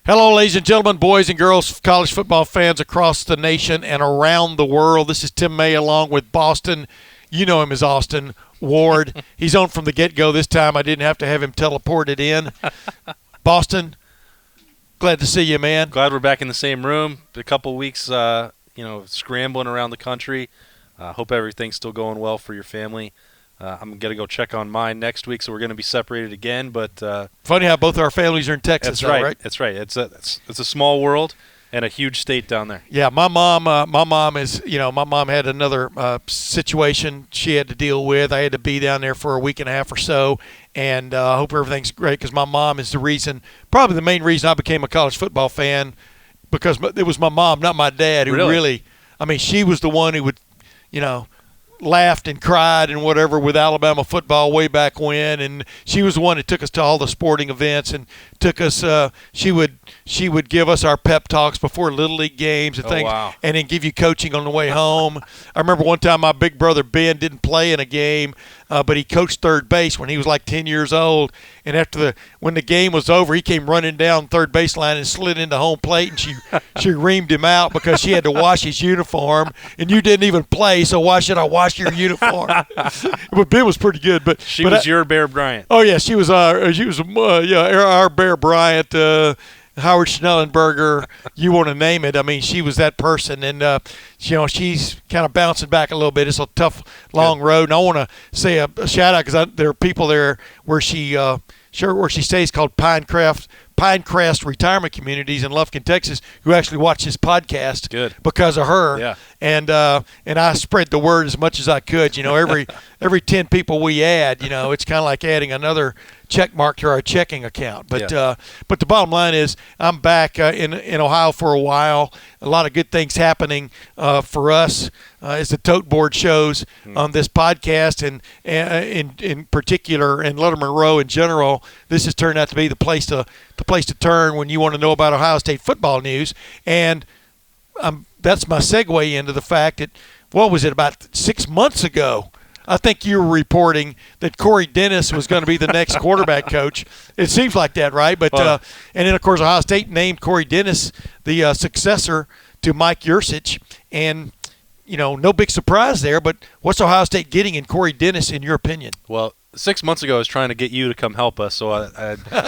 Hello, ladies and gentlemen, boys and girls, college football fans across the nation and around the world. This is Tim May along with Boston. You know him as Austin Ward. He's on from the get-go this time. I didn't have to have him teleported in. Boston, glad to see you, man. Glad we're back in the same room. A couple weeks, scrambling around the country. Hope everything's still going well for your family. I'm going to go check on mine next week, so we're going to be separated again. But funny how both our families are in Texas. That's right. Right? That's right. It's a small world and a huge state down there. Yeah, my mom had another situation she had to deal with. I had to be down there for a week and a half or so, and I hope everything's great because my mom is the reason, probably the main reason I became a college football fan, because it was my mom, not my dad, who really she was the one who would, laughed and cried and whatever with Alabama football way back when, and she was the one that took us to all the sporting events and took us she would give us our pep talks before little league games and things. Wow. And then give you coaching on the way home. I remember one time my big brother Ben didn't play in a game, but he coached third base when he was like 10 years old, and when the game was over, he came running down third baseline and slid into home plate, and she reamed him out because she had to wash his uniform, and you didn't even play, so why should I wash your uniform? But Ben was pretty good. But she was your Bear Bryant. Oh yeah, she was our Bear Bryant, Howard Schnellenberger, you want to name it. She was that person, and she's kind of bouncing back a little bit. It's a tough, long road, and I want to say a shout out because there are people there where she stays called Pinecrest Retirement Communities in Lufkin, Texas, who actually watch this podcast. Good. Because of her. Yeah. And I spread the word as much as I could. Every 10 people we add, it's kind of like adding another check mark to our checking account. But but the bottom line is I'm back in Ohio for a while. A lot of good things happening for us as the Tote Board shows on this podcast, and in particular, and Lettermen Row in general. This has turned out to be the place to turn when you want to know about Ohio State football news. And that's my segue into the fact that, what was it, about 6 months ago, I think you were reporting that Corey Dennis was going to be the next quarterback coach. It seems like that, right? But and then, of course, Ohio State named Corey Dennis the successor to Mike Yurcich. And, no big surprise there. But what's Ohio State getting in Corey Dennis, in your opinion? Well, 6 months ago, I was trying to get you to come help us, so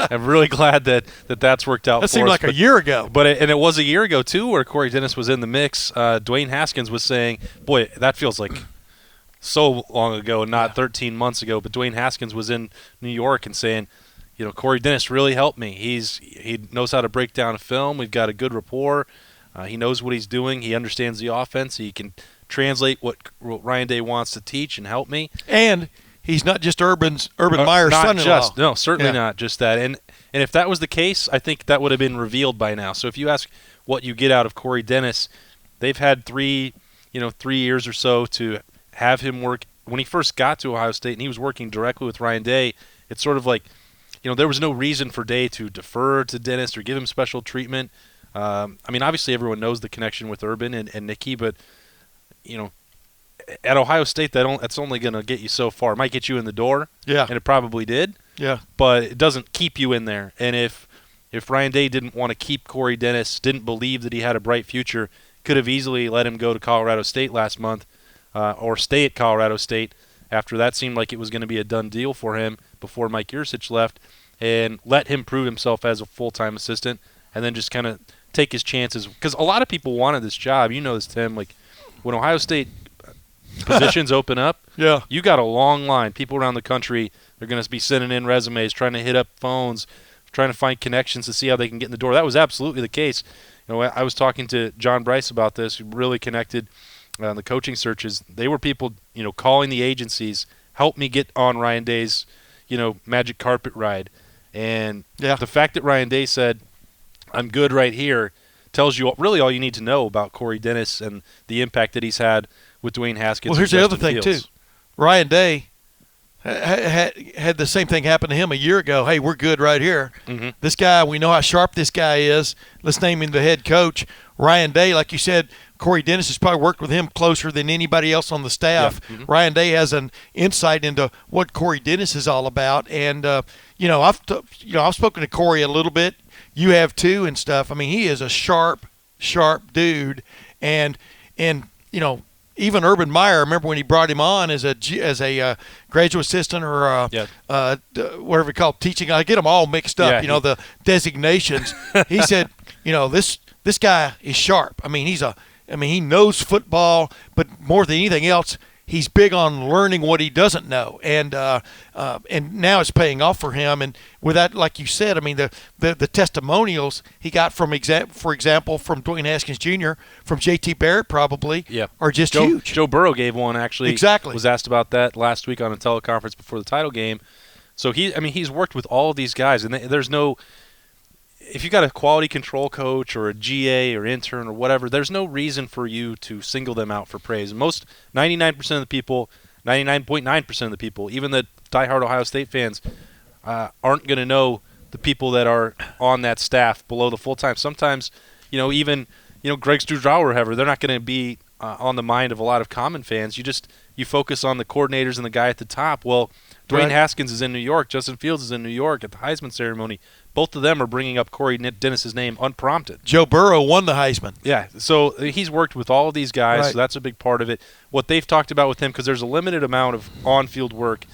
I'm really glad that's worked out for us. That seemed like a year ago. But it was a year ago, too, where Corey Dennis was in the mix. Dwayne Haskins was saying, boy, that feels like so long ago, not 13 months ago, but Dwayne Haskins was in New York and saying, Corey Dennis really helped me. He knows how to break down a film. We've got a good rapport. He knows what he's doing. He understands the offense. He can translate what Ryan Day wants to teach and help me. And he's not just Urban Meyer's son-in-law. No, certainly not just that. And if that was the case, I think that would have been revealed by now. So if you ask what you get out of Corey Dennis, they've had 3 years or so to have him work. When he first got to Ohio State and he was working directly with Ryan Day, it's sort of like, there was no reason for Day to defer to Dennis or give him special treatment. Obviously everyone knows the connection with Urban and Nicky, but, at Ohio State, that's only going to get you so far. It might get you in the door, and it probably did. Yeah, but it doesn't keep you in there. And if Ryan Day didn't want to keep Corey Dennis, didn't believe that he had a bright future, could have easily let him go to Colorado State last month, or stay at Colorado State after that seemed like it was going to be a done deal for him before Mike Yurcich left, and let him prove himself as a full-time assistant, and then just kind of take his chances. Because a lot of people wanted this job. You know this, Tim. Like, when Ohio State positions open up, you got a long line. People around the country, they're going to be sending in resumes, trying to hit up phones, trying to find connections to see how they can get in the door. That was absolutely the case. I was talking to John Bryce about this, who really connected the coaching searches. They were people, calling the agencies, help me get on Ryan Day's, magic carpet ride. And the fact that Ryan Day said, I'm good right here, tells you really all you need to know about Corey Dennis and the impact that he's had with Dwayne Haskins. Well, here's the other thing, too. Ryan Day had the same thing happen to him a year ago. Hey, we're good right here. Mm-hmm. This guy, we know how sharp this guy is. Let's name him the head coach. Ryan Day, like you said, Corey Dennis has probably worked with him closer than anybody else on the staff. Yeah. Mm-hmm. Ryan Day has an insight into what Corey Dennis is all about, and I've spoken to Corey a little bit. You have too, and stuff. I mean, he is a sharp dude, and even Urban Meyer. Remember when he brought him on as a graduate assistant or whatever we call it, teaching? I get them all mixed up. Yeah, the designations. He said, this guy is sharp. I mean, he knows football, but more than anything else, he's big on learning what he doesn't know, and now it's paying off for him. And with that, like you said, I mean, the testimonials he got for example, from Dwayne Haskins Jr., from J.T. Barrett probably, are just huge. Joe Burrow gave one, actually. Exactly. Was asked about that last week on a teleconference before the title game. So he's worked with all of these guys, and there's no. If you got a quality control coach or a GA or intern or whatever, there's no reason for you to single them out for praise. Most 99% of the people, 99.9% of the people, even the diehard Ohio State fans, aren't going to know the people that are on that staff below the full time. Sometimes, even Greg Studrawa or whoever, they're not going to be on the mind of a lot of common fans. You focus on the coordinators and the guy at the top. Well, Dwayne Haskins is in New York. Justin Fields is in New York at the Heisman ceremony. Both of them are bringing up Corey Dennis's name unprompted. Joe Burrow won the Heisman. Yeah, so he's worked with all of these guys, right. So that's a big part of it. What they've talked about with him, because there's a limited amount of on-field work,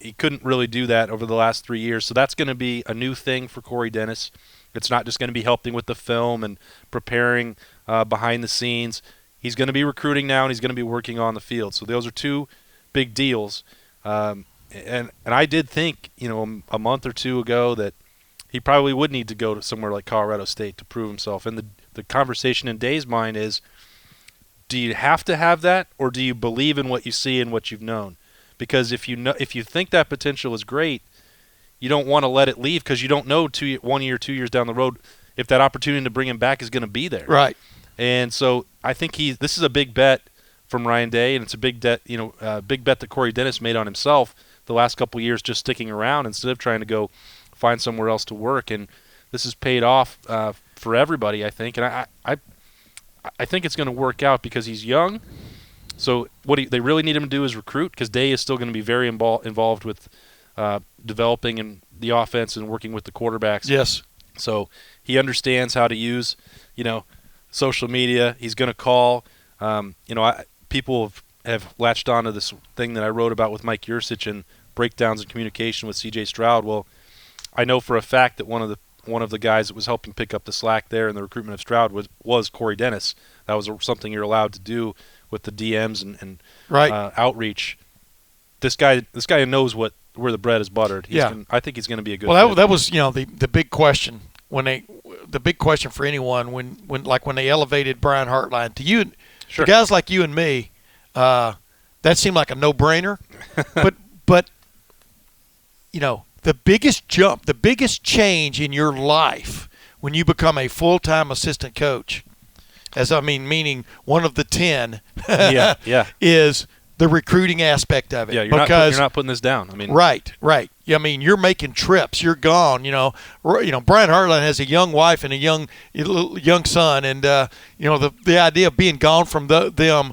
he couldn't really do that over the last 3 years. So that's going to be a new thing for Corey Dennis. It's not just going to be helping with the film and preparing behind the scenes. He's going to be recruiting now, and he's going to be working on the field. So those are two big deals. And I did think, a month or two ago that he probably would need to go to somewhere like Colorado State to prove himself. And the conversation in Day's mind is, do you have to have that, or do you believe in what you see and what you've known? Because if you think that potential is great, you don't want to let it leave, because you don't know 1 year, 2 years down the road if that opportunity to bring him back is going to be there. Right. And so I think this is a big bet from Ryan Day, and it's a big bet that Corey Dennis made on himself the last couple of years, just sticking around instead of trying to go find somewhere else to work. And this has paid off for everybody, I think. And I think it's going to work out because he's young. So what they really need him to do is recruit, because Day is still going to be very involved with developing in the offense and working with the quarterbacks. Yes. So he understands how to use, social media. He's going to call. People have latched on to this thing that I wrote about with Mike Yursich and breakdowns in communication with C.J. Stroud. Well, I know for a fact that one of the guys that was helping pick up the slack there in the recruitment of Stroud was Corey Dennis. That was something you're allowed to do with the DMs and outreach. This guy knows where the bread is buttered. I think he's going to be a good. Well, that was the big question the big question for anyone when they elevated Brian Hartline to you, sure. Guys like you and me, that seemed like a no-brainer, but the biggest jump, the biggest change in your life when you become a full-time assistant coach, meaning one of the 10, is the recruiting aspect of it. Yeah, you're not putting this down. Right. You're making trips. You're gone. Brian Hartline has a young wife and a young son, and the idea of being gone from them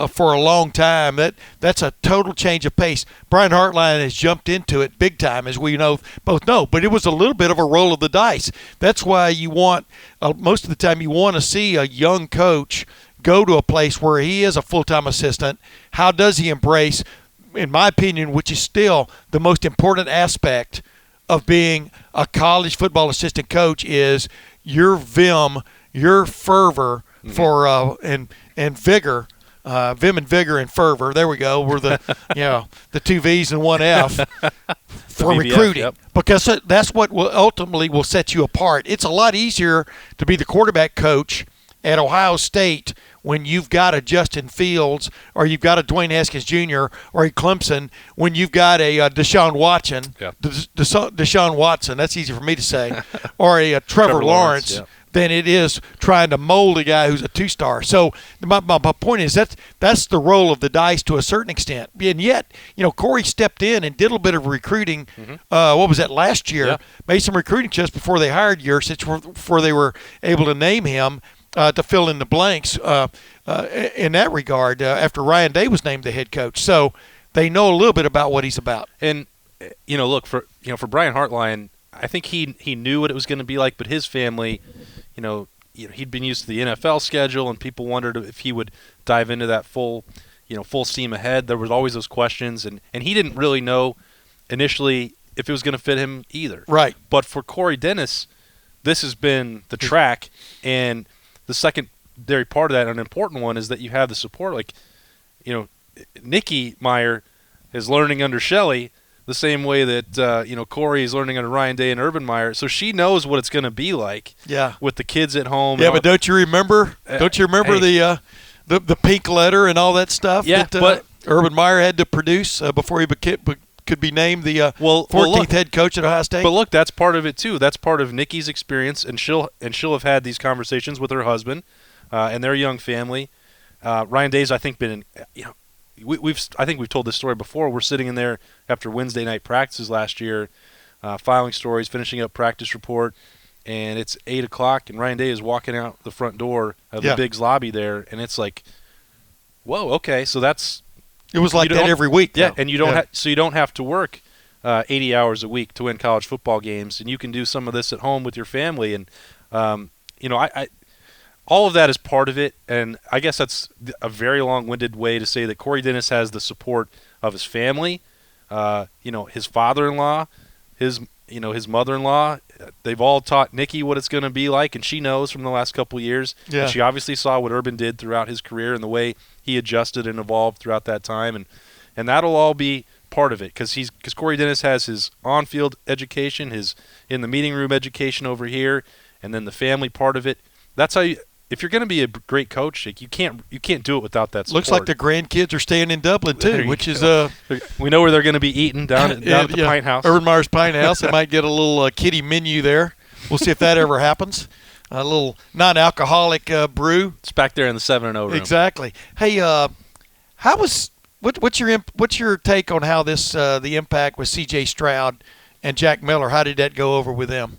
for a long time, that's a total change of pace. Brian Hartline has jumped into it big time, as we both know, but it was a little bit of a roll of the dice. That's why you want most of the time you want to see a young coach go to a place where he is a full-time assistant. How does he embrace, in my opinion, which is still the most important aspect of being a college football assistant coach, is your vim, your fervor for and vigor. Vim and vigor and fervor. There we go. We're the two V's and one F for VBF, recruiting, yep. Because that's what ultimately will set you apart. It's a lot easier to be the quarterback coach at Ohio State when you've got a Justin Fields or you've got a Dwayne Haskins Jr. or a Clemson, when you've got a Deshaun Watson, Deshaun Watson, that's easy for me to say, or a Trevor Lawrence. Than it is trying to mold a guy who's a two-star. So my point is that's the roll of the dice to a certain extent. And yet, Corey stepped in and did a little bit of recruiting. What was that, last year? Yeah. Made some recruiting just before they hired Yursich, before they were able to name him. to fill in the blanks in that regard after Ryan Day was named the head coach. So they know a little bit about what he's about. And look, for Brian Hartline, I think he knew what it was going to be like, but his family, he'd been used to the NFL schedule, and people wondered if he would dive into that full steam ahead. There was always those questions, and he didn't really know initially if it was going to fit him either. Right. But for Corey Dennis, this has been the track, and the secondary part of that, an important one, is that you have the support. Like, Nikki Meyer is learning under Shelley the same way that Corey is learning under Ryan Day and Urban Meyer. So she knows what it's going to be like. Yeah. With the kids at home. Yeah, but don't you remember? The pink letter and all that stuff? Yeah, that, but Urban Meyer had to produce before he could be named the 14th head coach at Ohio State. But look, that's part of it too. That's part of Nikki's experience, and she'll have had these conversations with her husband and their young family. Ryan Day's, I think, been I think we've told this story before. We're sitting in there after Wednesday night practices last year, filing stories, finishing up practice report, and it's 8 o'clock, and Ryan Day is walking out the front door of the Biggs lobby there, and it's like, whoa, okay, so that's. It was like that every week. Yeah, and you don't have to work 80 hours a week to win college football games, and you can do some of this at home with your family, and I all of that is part of it, and I guess that's a very long-winded way to say that Corey Dennis has the support of his family, his father-in-law, his mother-in-law. They've all taught Nikki what it's going to be like, and she knows from the last couple of years. Yeah. And she obviously saw what Urban did throughout his career and the way he adjusted and evolved throughout that time, and that'll all be part of it because Corey Dennis has his on-field education, his in the meeting room education over here, and then the family part of it. That's how if you're going to be a great coach, you can't do it without that support. Looks like the grandkids are staying in Dublin too, which is we know where they're going to be eating down at the Pine House. Urban Meyer's Pine House. They might get a little kiddie menu there. We'll see if that ever happens. A little non-alcoholic brew. It's back there in the 7-0 room. Exactly. Hey, what's your take on how the impact with C.J. Stroud and Jack Miller? How did that go over with them?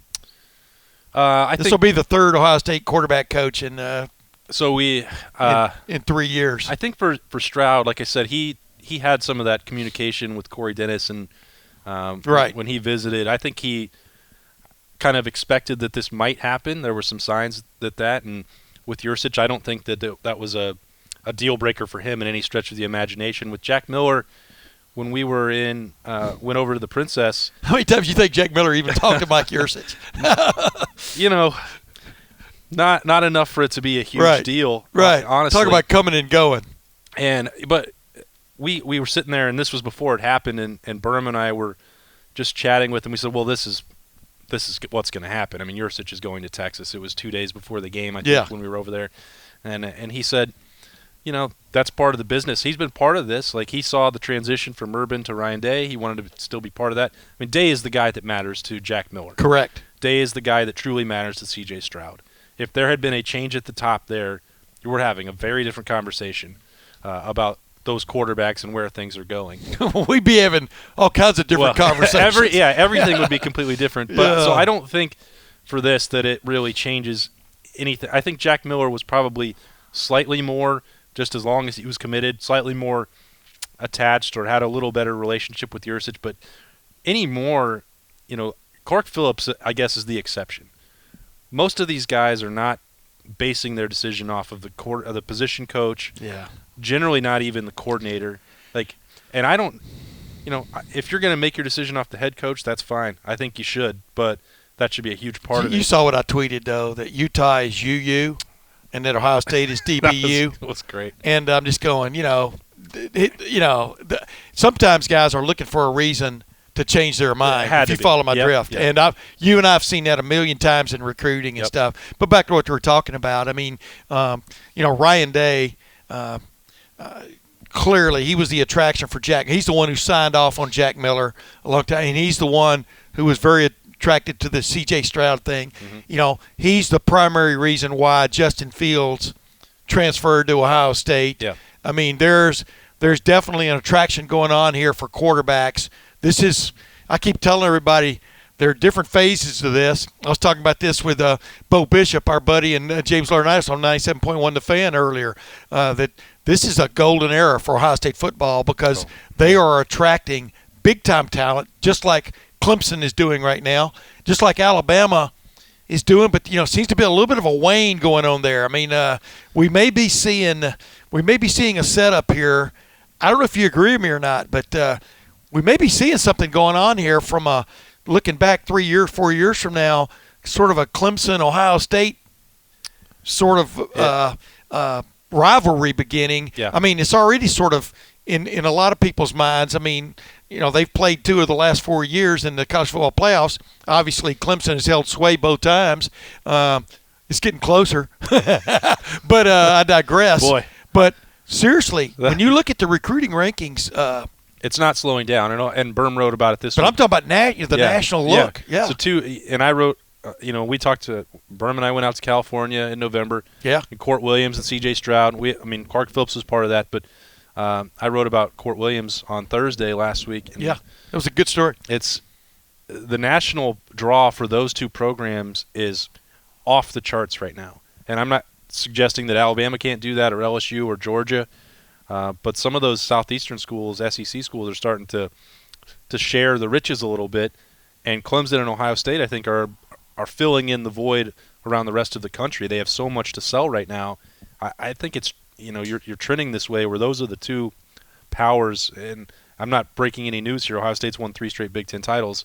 This will be the third Ohio State quarterback coach in 3 years. I think for Stroud, like I said, he had some of that communication with Corey Dennis, and when he visited, I think he kind of expected that this might happen. There were some signs and with Yurcich, I don't think that was a deal breaker for him in any stretch of the imagination. With Jack Miller, when we were went over to the Princess. How many times do you think Jack Miller even talked to Mike Yurcich? Not enough for it to be a huge deal. Right. Honestly. Talk about coming and going. But we were sitting there, and this was before it happened, and Berm and I were just chatting with him. We said, well, this is what's going to happen. I mean, Yurcich is going to Texas. It was 2 days before the game, I think, when we were over there. And he said, that's part of the business. He's been part of this. Like, he saw the transition from Urban to Ryan Day. He wanted to still be part of that. I mean, Day is the guy that matters to Jack Miller. Correct. Day is the guy that truly matters to C.J. Stroud. If there had been a change at the top there, we're having a very different conversation about those quarterbacks and where things are going. We'd be having all kinds of different conversations. Everything would be completely different. But so I don't think for this that it really changes anything. I think Jack Miller was probably slightly more, just as long as he was committed, slightly more attached or had a little better relationship with Yurcich. But any more, Clark Phillips, I guess, is the exception. Most of these guys are not basing their decision off of the position coach. Yeah. Generally, not even the coordinator. And I don't, if you're going to make your decision off the head coach, that's fine. I think you should, but that should be a huge part of it. You saw what I tweeted though, that Utah is UU, and that Ohio State is DBU. That was great. And I'm just going, sometimes guys are looking for a reason to change their mind, if you follow my drift. Yep. And you and I have seen that a million times in recruiting and stuff. But back to what we were talking about, I mean, Ryan Day, clearly he was the attraction for Jack. He's the one who signed off on Jack Miller a long time, and he's the one who was very attracted to the C.J. Stroud thing. Mm-hmm. He's the primary reason why Justin Fields transferred to Ohio State. Yeah. I mean, there's definitely an attraction going on here for quarterbacks. I keep telling everybody, there are different phases to this. I was talking about this with Bo Bishop, our buddy, and James Laurinaitis on 97.1 The Fan earlier, that this is a golden era for Ohio State football because they are attracting big-time talent, just like Clemson is doing right now, just like Alabama is doing, but seems to be a little bit of a wane going on there. I mean, we may be seeing a setup here. I don't know if you agree with me or not, but we may be seeing something going on here from looking back 4 years from now, sort of a Clemson Ohio State sort of rivalry beginning. Yeah. I mean, it's already sort of in a lot of people's minds. I mean, they've played 2 of the last 4 years in the college football playoffs. Obviously, Clemson has held sway both times. It's getting closer, but I digress. Boy. But seriously, when you look at the recruiting rankings, it's not slowing down. And Berm wrote about it this week. But I'm talking about the national look. Yeah. So and I wrote, we talked to Berm and I went out to California in November. Yeah. And Court Williams and C.J. Stroud. Clark Phillips was part of that, but I wrote about Court Williams on Thursday last week. And yeah, it was a good story. It's the national draw for those 2 programs is off the charts right now. And I'm not suggesting that Alabama can't do that or LSU or Georgia, but some of those southeastern schools, SEC schools, are starting to share the riches a little bit. And Clemson and Ohio State, I think, are filling in the void around the rest of the country. They have so much to sell right now. I think it's you're trending this way where those are the 2 powers. And I'm not breaking any news here. Ohio State's won 3 straight Big Ten titles.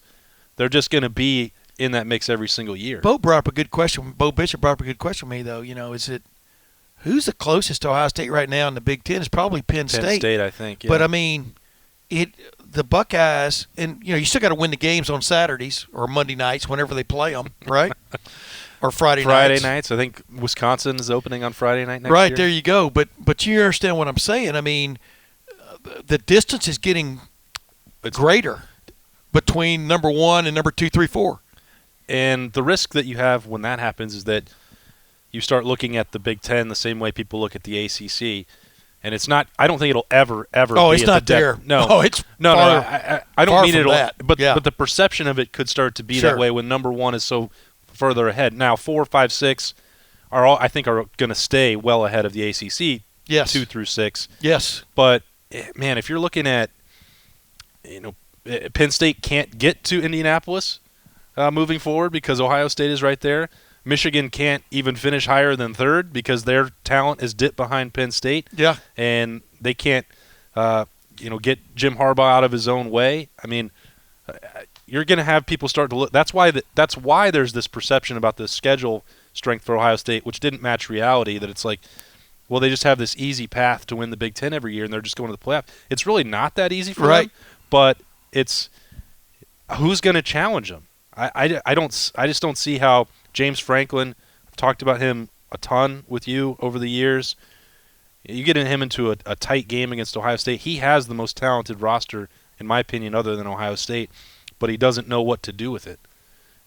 They're just going to be in that mix every single year. Bo brought up a good question. Bo Bishop brought up a good question for me, though. Is it who's the closest to Ohio State right now in the Big Ten? It's probably Penn State. Penn State, I think. Yeah. But I mean, the Buckeyes, and you still got to win the games on Saturdays or Monday nights whenever they play them, right? Or Friday nights. I think Wisconsin is opening on Friday night next year. Right, there you go. But you understand what I'm saying. I mean, the distance is getting greater between number 1 and number 2, 3, 4. And the risk that you have when that happens is that you start looking at the Big Ten the same way people look at the ACC. And it's not – I don't think it'll ever be it's not there. No. Oh, it's no, far, I don't mean it'll that. – but the perception of it could start to be that way when number 1 is so further ahead. Now, 4, 5, 6 I think are going to stay well ahead of the ACC. Yes. 2 through 6. Yes. But, man, if you're looking at Penn State can't get to Indianapolis moving forward because Ohio State is right there. Michigan can't even finish higher than 3rd because their talent is dipped behind Penn State. Yeah. And they can't, get Jim Harbaugh out of his own way. I mean, you're going to have people start to look. That's why there's this perception about the schedule strength for Ohio State, which didn't match reality, that it's like, well, they just have this easy path to win the Big Ten every year, and they're just going to the playoff. It's really not that easy for them, but it's who's going to challenge them. I just don't see how James Franklin, I've talked about him a ton with you over the years. You get him into a tight game against Ohio State. He has the most talented roster, in my opinion, other than Ohio State, but he doesn't know what to do with it.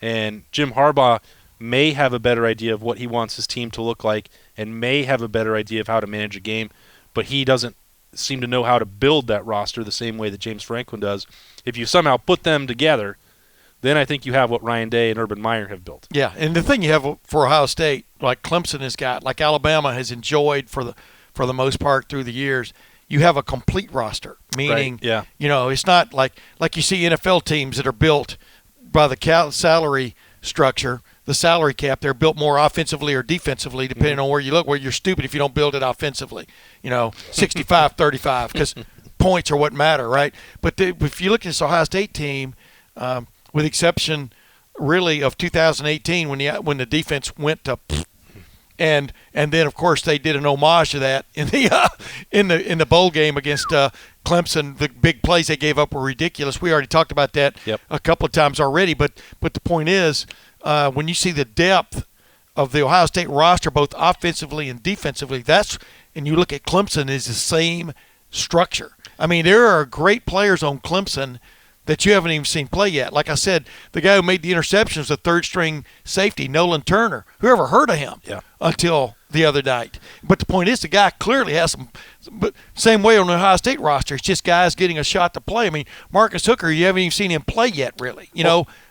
And Jim Harbaugh may have a better idea of what he wants his team to look like and may have a better idea of how to manage a game, but he doesn't seem to know how to build that roster the same way that James Franklin does. If you somehow put them together, then I think you have what Ryan Day and Urban Meyer have built. Yeah, and the thing you have for Ohio State, like Clemson has got, like Alabama has enjoyed for the most part through the years, you have a complete roster. Meaning, it's not like you see NFL teams that are built by the salary structure, the salary cap. They're built more offensively or defensively, depending on where you look. Where you're stupid if you don't build it offensively. 65-35, because points are what matter, right? But if you look at this Ohio State team, with the exception really of 2018 when the defense went to and then of course they did an homage to that in the bowl game against Clemson. The big plays they gave up were ridiculous. We already talked about that a couple of times already, but the point is when you see the depth of the Ohio State roster both offensively and defensively, and you look at Clemson is the same structure. I mean, there are great players on Clemson that you haven't even seen play yet. Like I said, the guy who made the interception was the third-string safety, Nolan Turner. Whoever heard of him until the other night? But the point is, the guy clearly has some. But same way on the Ohio State roster, it's just guys getting a shot to play. I mean, Marcus Hooker, you haven't even seen him play yet, really.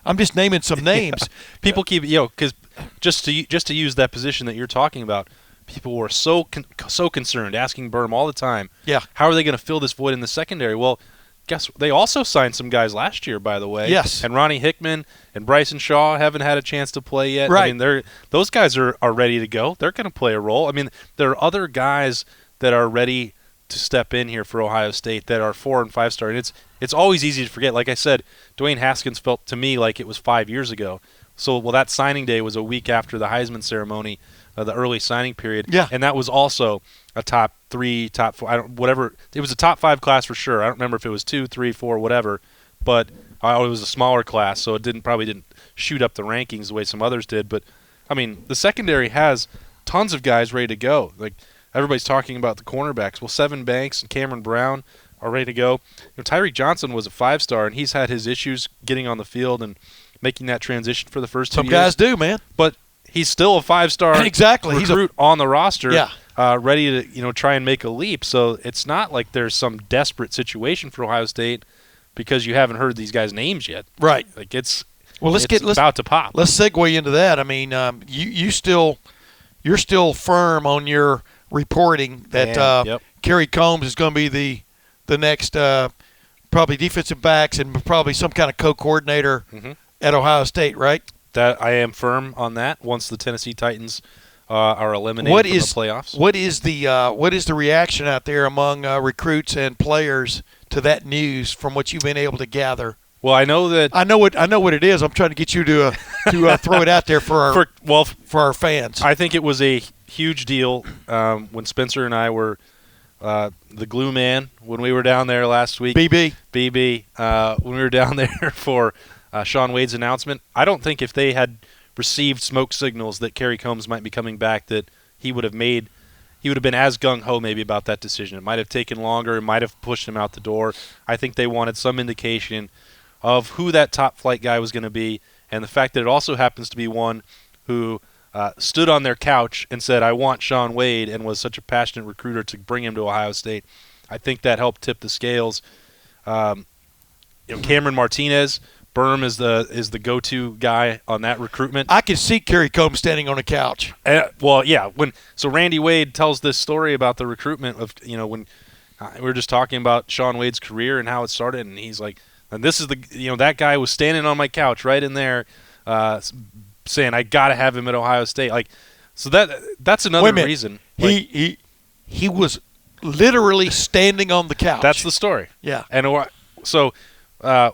I'm just naming some names. People keep because just to use that position that you're talking about. People were so concerned, asking Berm all the time, how are they going to fill this void in the secondary? Well, guess they also signed some guys last year, by the way. Yes. And Ronnie Hickman and Bryson Shaw haven't had a chance to play yet. Right. I mean, those guys are ready to go. They're going to play a role. I mean, there are other guys that are ready to step in here for Ohio State that are 4- and 5-star. And it's always easy to forget. Like I said, Dwayne Haskins felt to me like it was 5 years ago. So, that signing day was a week after the Heisman ceremony, the early signing period. Yeah. And that was also a top 3, top 4, whatever. It was a top 5 class for sure. I don't remember if it was 2, 3, 4, whatever. But it was a smaller class, so it probably didn't shoot up the rankings the way some others did. But, I mean, the secondary has tons of guys ready to go. Like, everybody's talking about the cornerbacks. Well, Sevyn Banks and Cameron Brown are ready to go. Tyreek Johnson was a 5-star, and he's had his issues getting on the field and making that transition for the first 2 years. Some guys do, man. But he's still a 5-star recruit on the roster, ready to try and make a leap. So it's not like there's some desperate situation for Ohio State because you haven't heard these guys' names yet. Right. Like it's about to pop. Let's segue into that. I mean, you're still firm on your reporting that Kerry Combs is going to be the next probably defensive backs and probably some kind of co-coordinator at Ohio State, right? That I am firm on that. Once the Tennessee Titans are eliminated from the playoffs, what is the reaction out there among recruits and players to that news from what you've been able to gather? Well, I know what it is. I'm trying to get you to throw it out there for our fans. I think it was a huge deal when Spencer and I were the glue man when we were down there last week. BB. When we were down there for Shaun Wade's announcement. I don't think if they had received smoke signals that Kerry Combs might be coming back that he would have been as gung-ho maybe about that decision. It might have taken longer. It might have pushed him out the door. I think they wanted some indication of who that top flight guy was going to be, and the fact that it also happens to be one who stood on their couch and said, I want Shaun Wade, and was such a passionate recruiter to bring him to Ohio State. I think that helped tip the scales. Cameron Martinez, Berm is the go-to guy on that recruitment. I can see Kerry Combs standing on a couch. So Randy Wade tells this story about the recruitment of when we were just talking about Shaun Wade's career and how it started, and he's like, and this is that guy was standing on my couch right in there, saying I got to have him at Ohio State. Like, so that's another reason. He was literally standing on the couch. That's the story. Yeah, and so.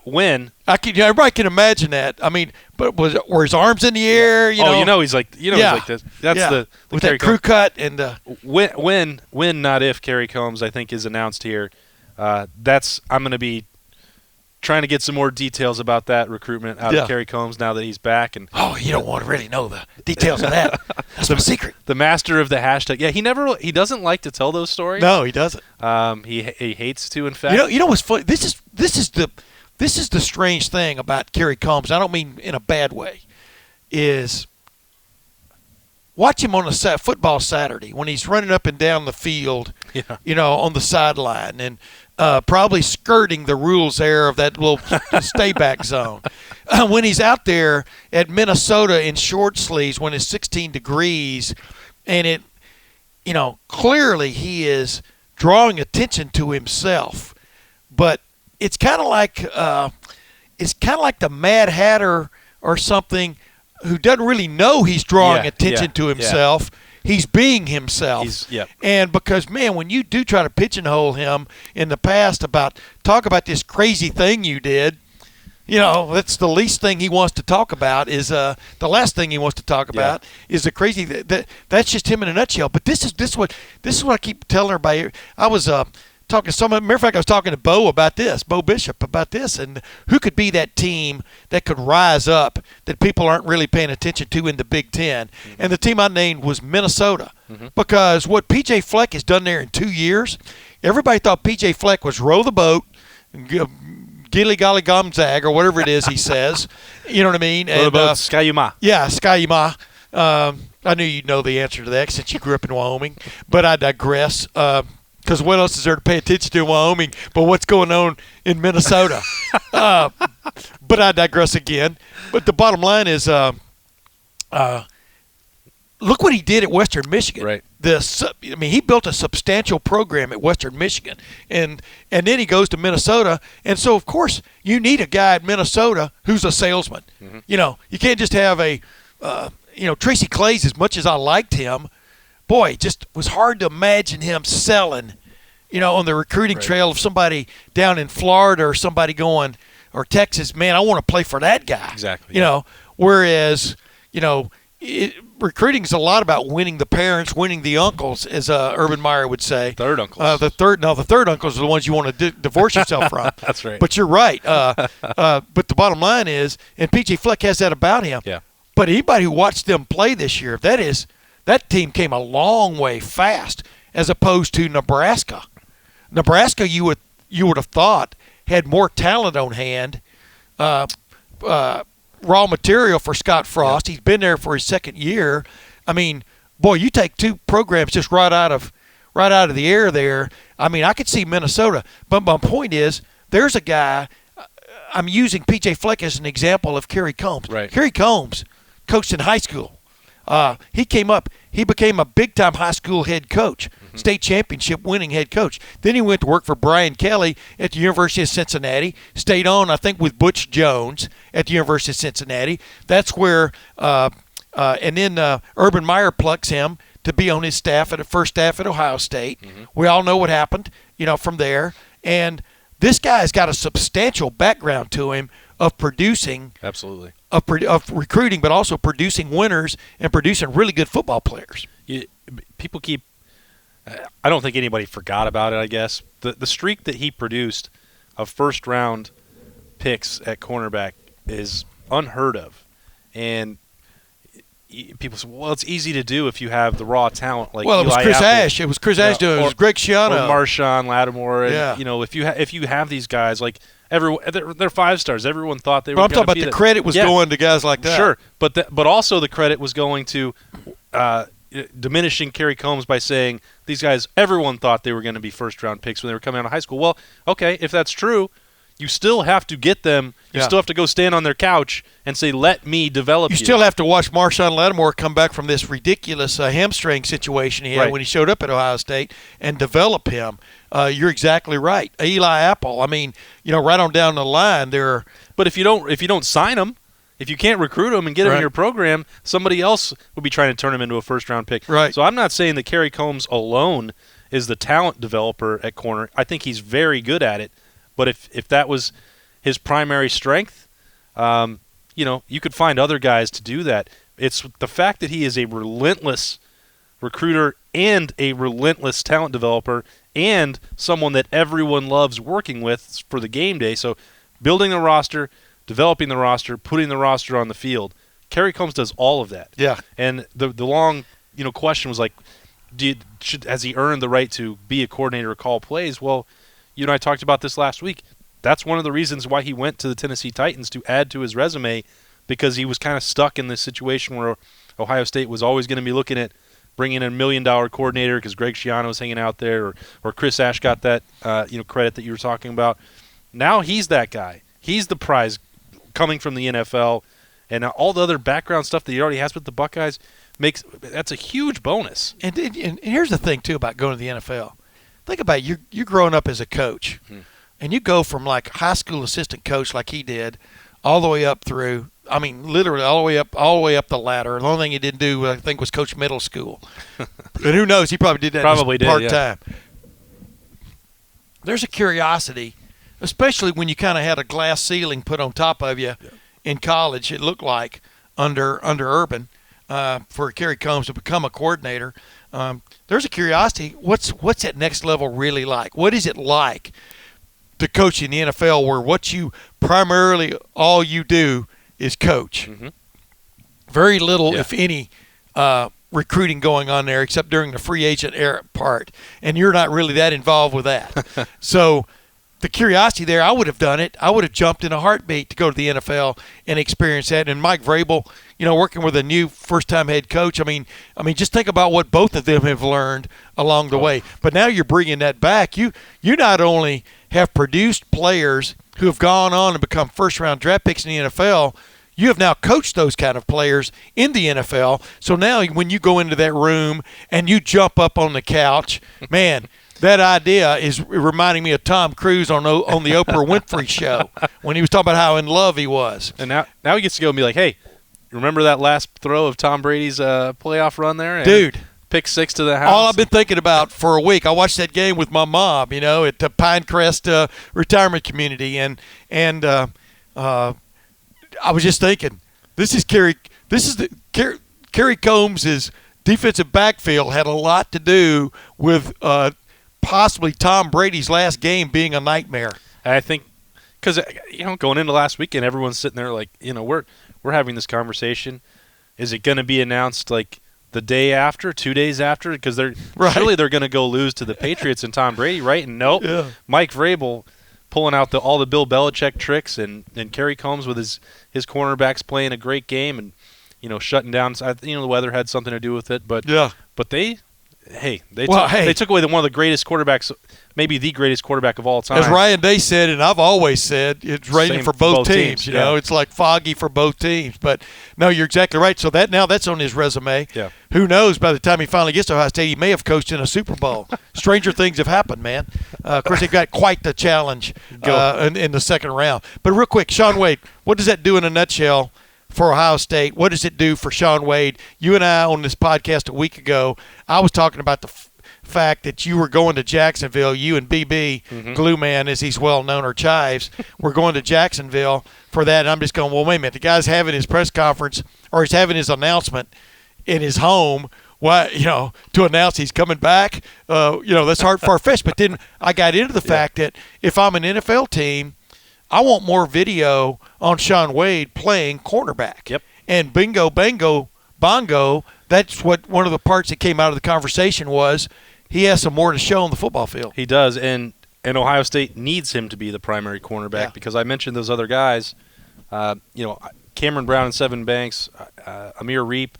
When everybody can imagine that. I mean, but were his arms in the air? He's like he's like this. That's the with that crew cut and when not if Kerry Combs I think is announced here. I'm going to be trying to get some more details about that recruitment out of Kerry Combs now that he's back. And you don't want to really know the details of that. That's my secret. The master of the hashtag. Yeah, he doesn't like to tell those stories. No, he doesn't. He hates to. In fact, you know what's funny? This is the strange thing about Kerry Combs. I don't mean in a bad way. Is watch him on a football Saturday when he's running up and down the field, on the sideline and probably skirting the rules there of that little stay back zone. When he's out there at Minnesota in short sleeves when it's 16 degrees, and clearly he is drawing attention to himself, but. It's kind of like the Mad Hatter or something who doesn't really know he's drawing attention to himself. He's being himself. And because, man, when you do try to pigeonhole him in the past talk about this crazy thing you did, that's the least thing he wants to talk about is the last thing he wants to talk about is the crazy that's just him in a nutshell. But this is what I keep telling everybody. I was matter of fact, I was talking to Bo Bishop about this, and who could be that team that could rise up that people aren't really paying attention to in the Big Ten. Mm-hmm. And the team I named was Minnesota, because what P.J. Fleck has done there in 2 years, everybody thought P.J. Fleck was row the boat, Gilly Golly Gomzag or whatever it is he says. You know what I mean? What about Skyuma? Yeah, Skyuma. I knew you'd know the answer to that since you grew up in Wyoming, but I digress. Because what else is there to pay attention to in Wyoming but what's going on in Minnesota? But I digress again. But the bottom line is, look what he did at Western Michigan. Right. He built a substantial program at Western Michigan, and then he goes to Minnesota, and so of course you need a guy at Minnesota who's a salesman. Mm-hmm. You can't just have a, Tracy Claeys. As much as I liked him, boy, it just was hard to imagine him selling, on the recruiting trail of somebody down in Florida or somebody going or Texas. Man, I want to play for that guy. Exactly. Whereas recruiting is a lot about winning the parents, winning the uncles, as Urban Meyer would say. Third uncles. The third uncles are the ones you want to divorce yourself from. That's right. But you're right. But the bottom line is, and P.J. Fleck has that about him. Yeah. But anybody who watched them play this year, that team came a long way fast as opposed to Nebraska. Nebraska, you would have thought, had more talent on hand. Raw material for Scott Frost. He's been there for his second year. I mean, boy, you take two programs just right out of the air there. I mean, I could see Minnesota. But my point is, there's a guy. I'm using P.J. Fleck as an example of Kerry Combs. Right. Kerry Combs coached in high school. He came up. He became a big-time high school head coach, state championship winning head coach. Then he went to work for Brian Kelly at the University of Cincinnati. Stayed on, I think, with Butch Jones at the University of Cincinnati. That's where, and then Urban Meyer plucks him to be on his staff first staff at Ohio State. Mm-hmm. We all know what happened, from there. And this guy's got a substantial background to him of producing. Absolutely. Of recruiting, but also producing winners and producing really good football players. People keep – I don't think anybody forgot about it, I guess. The streak that he produced of first-round picks at cornerback is unheard of. And people say, well, it's easy to do if you have the raw talent like Well, it was Eli Chris Apple. Ash. It was Chris Ash doing it. It was Greg Schiano. Or Marshawn Lattimore. And, yeah. If you have these guys like – they're 5 stars. Everyone thought they were. But I'm talking about the credit was going to guys like that. Sure, but also the credit was going to diminishing Kerry Combs by saying these guys. Everyone thought they were going to be first-round picks when they were coming out of high school. Well, okay, if that's true, you still have to get them. You still have to go stand on their couch and say, "Let me develop you." You still have to watch Marshawn Lattimore come back from this ridiculous hamstring situation he had when he showed up at Ohio State and develop him. You're exactly right. Eli Apple. I mean, right on down the line there. But if you don't sign him, if you can't recruit him and get him in your program, somebody else will be trying to turn him into a first-round pick. Right. So I'm not saying that Kerry Combs alone is the talent developer at corner. I think he's very good at it. But if that was his primary strength, you could find other guys to do that. It's the fact that he is a relentless recruiter and a relentless talent developer and someone that everyone loves working with for the game day. So building the roster, developing the roster, putting the roster on the field. Kerry Combs does all of that. Yeah. And the long question was like, has he earned the right to be a coordinator or call plays? Well, you and I talked about this last week. That's one of the reasons why he went to the Tennessee Titans, to add to his resume, because he was kind of stuck in this situation where Ohio State was always going to be looking at bringing in a $1 million coordinator because Greg Schiano was hanging out there, or Chris Ash got that credit that you were talking about. Now he's that guy. He's the prize coming from the NFL, and all the other background stuff that he already has with the Buckeyes that's a huge bonus. And here's the thing too about going to the NFL. Think about it. You're growing up as a coach, and you go from like high school assistant coach like he did, all the way up through. I mean, literally all the way up the ladder. The only thing he didn't do, I think, was coach middle school. And who knows? He probably did that part-time. Yeah. There's a curiosity, especially when you kind of had a glass ceiling put on top of you in college. It looked like under Urban for Kerry Combs to become a coordinator. There's a curiosity. What's that next level really like? What is it like to coach in the NFL where what you primarily all you do is coach? Mm-hmm. Very little, if any, recruiting going on there except during the free agent era part, and you're not really that involved with that. So the curiosity there, I would have done it. I would have jumped in a heartbeat to go to the NFL and experience that. And Mike Vrabel, working with a new first-time head coach, I mean, just think about what both of them have learned along the way. But now you're bringing that back. You not only have produced players who have gone on and become first-round draft picks in the NFL, you have now coached those kind of players in the NFL. So now when you go into that room and you jump up on the couch, man, that idea is reminding me of Tom Cruise on the Oprah Winfrey show when he was talking about how in love he was. And now he gets to go and be like, hey, remember that last throw of Tom Brady's playoff run there? And dude. Pick 6 to the house. All I've been thinking about for a week. I watched that game with my mom, at the Pinecrest retirement community. And I was just thinking, Kerry Combs' defensive backfield had a lot to do with possibly Tom Brady's last game being a nightmare. I think because going into last weekend, everyone's sitting there like, we're having this conversation. Is it going to be announced like the day after, 2 days after? Because surely they're going to go lose to the Patriots and Tom Brady, right? And nope, Mike Vrabel pulling out all the Bill Belichick tricks, and Kerry Combs with his cornerbacks playing a great game and shutting down. The weather had something to do with it, but they took away one of the greatest quarterbacks, maybe the greatest quarterback of all time. As Ryan Day said, and I've always said, it's raining for both teams. It's like foggy for both teams. But no, you're exactly right. So that's on his resume. Yeah. Who knows? By the time he finally gets to Ohio State, he may have coached in a Super Bowl. Stranger things have happened, man. Of course, they've got quite the challenge in the second round. But real quick, Shaun Wade, what does that do in a nutshell for Ohio State? What does it do for Shaun Wade? You and I on this podcast a week ago, I was talking about the fact that you were going to Jacksonville. You and BB, Glue Man, as he's well known, or Chives, were going to Jacksonville for that. And I'm just going, well, wait a minute. The guy's having his press conference, or he's having his announcement in his home. Why, to announce he's coming back, that's far-fetched. But then I got into the fact that if I'm an NFL team, I want more video on Shaun Wade playing cornerback. Yep. And bingo, bango, bongo, that's what one of the parts that came out of the conversation was. He has some more to show on the football field. He does, and Ohio State needs him to be the primary cornerback because I mentioned those other guys. Cameron Brown and Sevyn Banks, Amir Reep,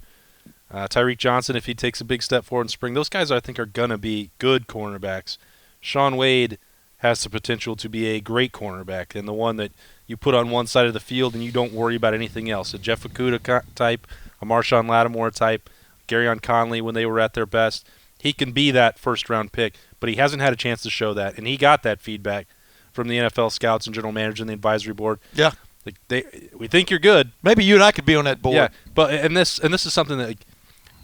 Tyreek Johnson, if he takes a big step forward in spring. Those guys, I think, are going to be good cornerbacks. Shaun Wade has the potential to be a great cornerback and the one that you put on one side of the field and you don't worry about anything else. A Jeff Okudah type, a Marshawn Lattimore type, Garyon Conley when they were at their best. He can be that first-round pick, but he hasn't had a chance to show that, and he got that feedback from the NFL scouts and general manager and the advisory board. Yeah. We think you're good. Maybe you and I could be on that board. Yeah, but and this is something that